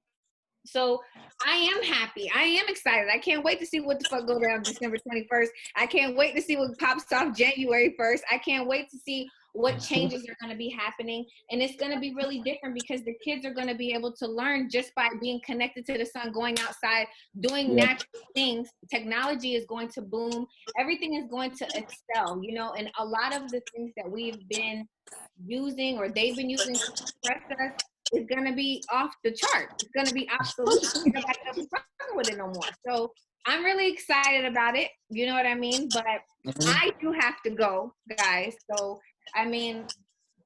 [SPEAKER 1] So I am happy. I am excited. I can't wait to see what the fuck go down December 21st. I can't wait to see what pops off January 1st. I can't wait to see what changes are going to be happening. And it's going to be really different because the kids are going to be able to learn just by being connected to the sun, going outside, doing natural things. Technology is going to boom. Everything is going to excel, you know, and a lot of the things that we've been using or they've been using to express us is going to be off the chart. It's going to be obsolete. Nobody's going to be fucking with it no more. So I'm really excited about it. You know what I mean? But I do have to go, guys. So, I mean,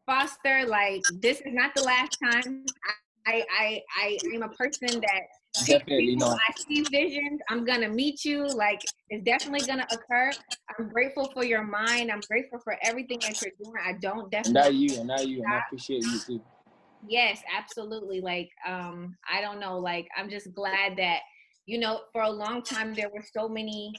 [SPEAKER 1] Foster, like, this is not the last time. I'm a person that
[SPEAKER 3] Definitely
[SPEAKER 1] people,
[SPEAKER 3] not.
[SPEAKER 1] I see visions. I'm going to meet you. Like, it's definitely going to occur. I'm grateful for your mind. I'm grateful for everything that you're doing. I don't definitely.
[SPEAKER 3] And I appreciate you too.
[SPEAKER 1] Yes, absolutely. Like, I don't know, like, I'm just glad that, you know, for a long time, there were so many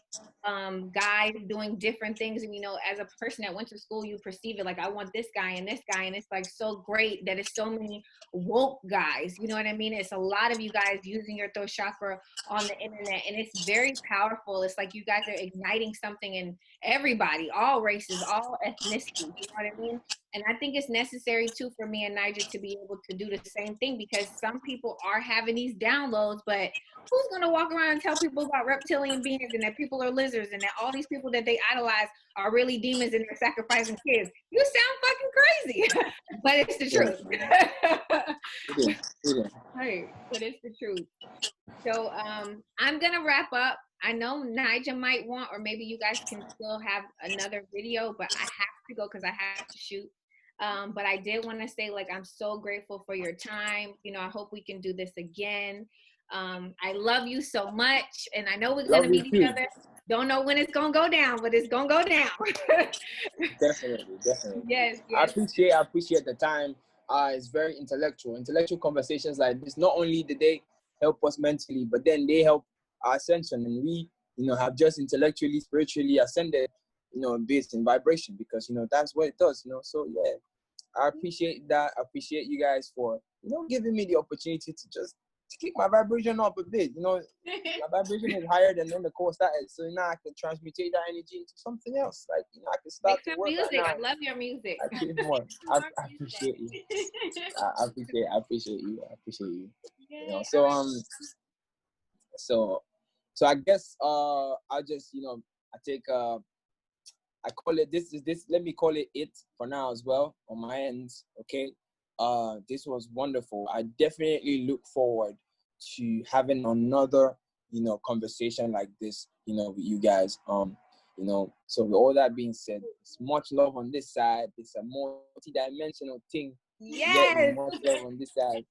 [SPEAKER 1] guys doing different things. And, you know, as a person that went to school, you perceive it like, I want this guy and this guy. And it's like so great that it's so many woke guys. You know what I mean? It's a lot of you guys using your throat chakra on the internet. And it's very powerful. It's like you guys are igniting something in everybody, all races, all ethnicities. You know what I mean? And I think it's necessary too for me and Niger to be able to do the same thing, because some people are having these downloads, but who's going to walk around and tell people about reptilian beings and that people are lizards and that all these people that they idolize are really demons and they're sacrificing kids? You sound fucking crazy, but it's the truth. Right, but it's the truth. So I'm going to wrap up. I know Niger might want, or maybe you guys can still have another video, but I have to go because I have to shoot. But I did want to say, like, I'm so grateful for your time. You know, I hope we can do this again. I love you so much. And I know we're going to meet each other. Don't know when it's going to go down, but it's going to go down.
[SPEAKER 3] Definitely.
[SPEAKER 1] Yes.
[SPEAKER 3] I appreciate the time. It's very intellectual conversations like this. Not only did they help us mentally, but then they help our ascension, and we, you know, have just intellectually, spiritually ascended, you know, based in vibration, because, you know, that's what it does, you know. So yeah, I appreciate that. I appreciate you guys for, you know, giving me the opportunity to just kick my vibration up a bit. You know, my vibration is higher than when the course started, so now I can transmutate that energy into something else. Like, you know, I can start to work
[SPEAKER 1] music.
[SPEAKER 3] right
[SPEAKER 1] I love your music.
[SPEAKER 3] I create more. I appreciate you. I appreciate you. You know, so I guess I just, you know, I take I call it this let me call it for now as well on my ends. Okay. This was wonderful. I definitely look forward to having another, you know, conversation like this, you know, with you guys. You know, so with all that being said, it's much love on this side. It's a multi-dimensional thing.
[SPEAKER 1] Yes.
[SPEAKER 3] Yeah, much love on this side.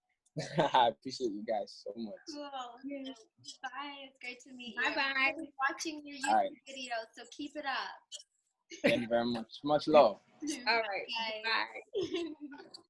[SPEAKER 3] I appreciate you guys so much.
[SPEAKER 2] Cool. Yes. Bye. It's great to meet you.
[SPEAKER 1] Bye-bye.
[SPEAKER 2] I'm watching your YouTube videos, so keep it up.
[SPEAKER 3] Thank you very much. Much love.
[SPEAKER 1] All right. Bye.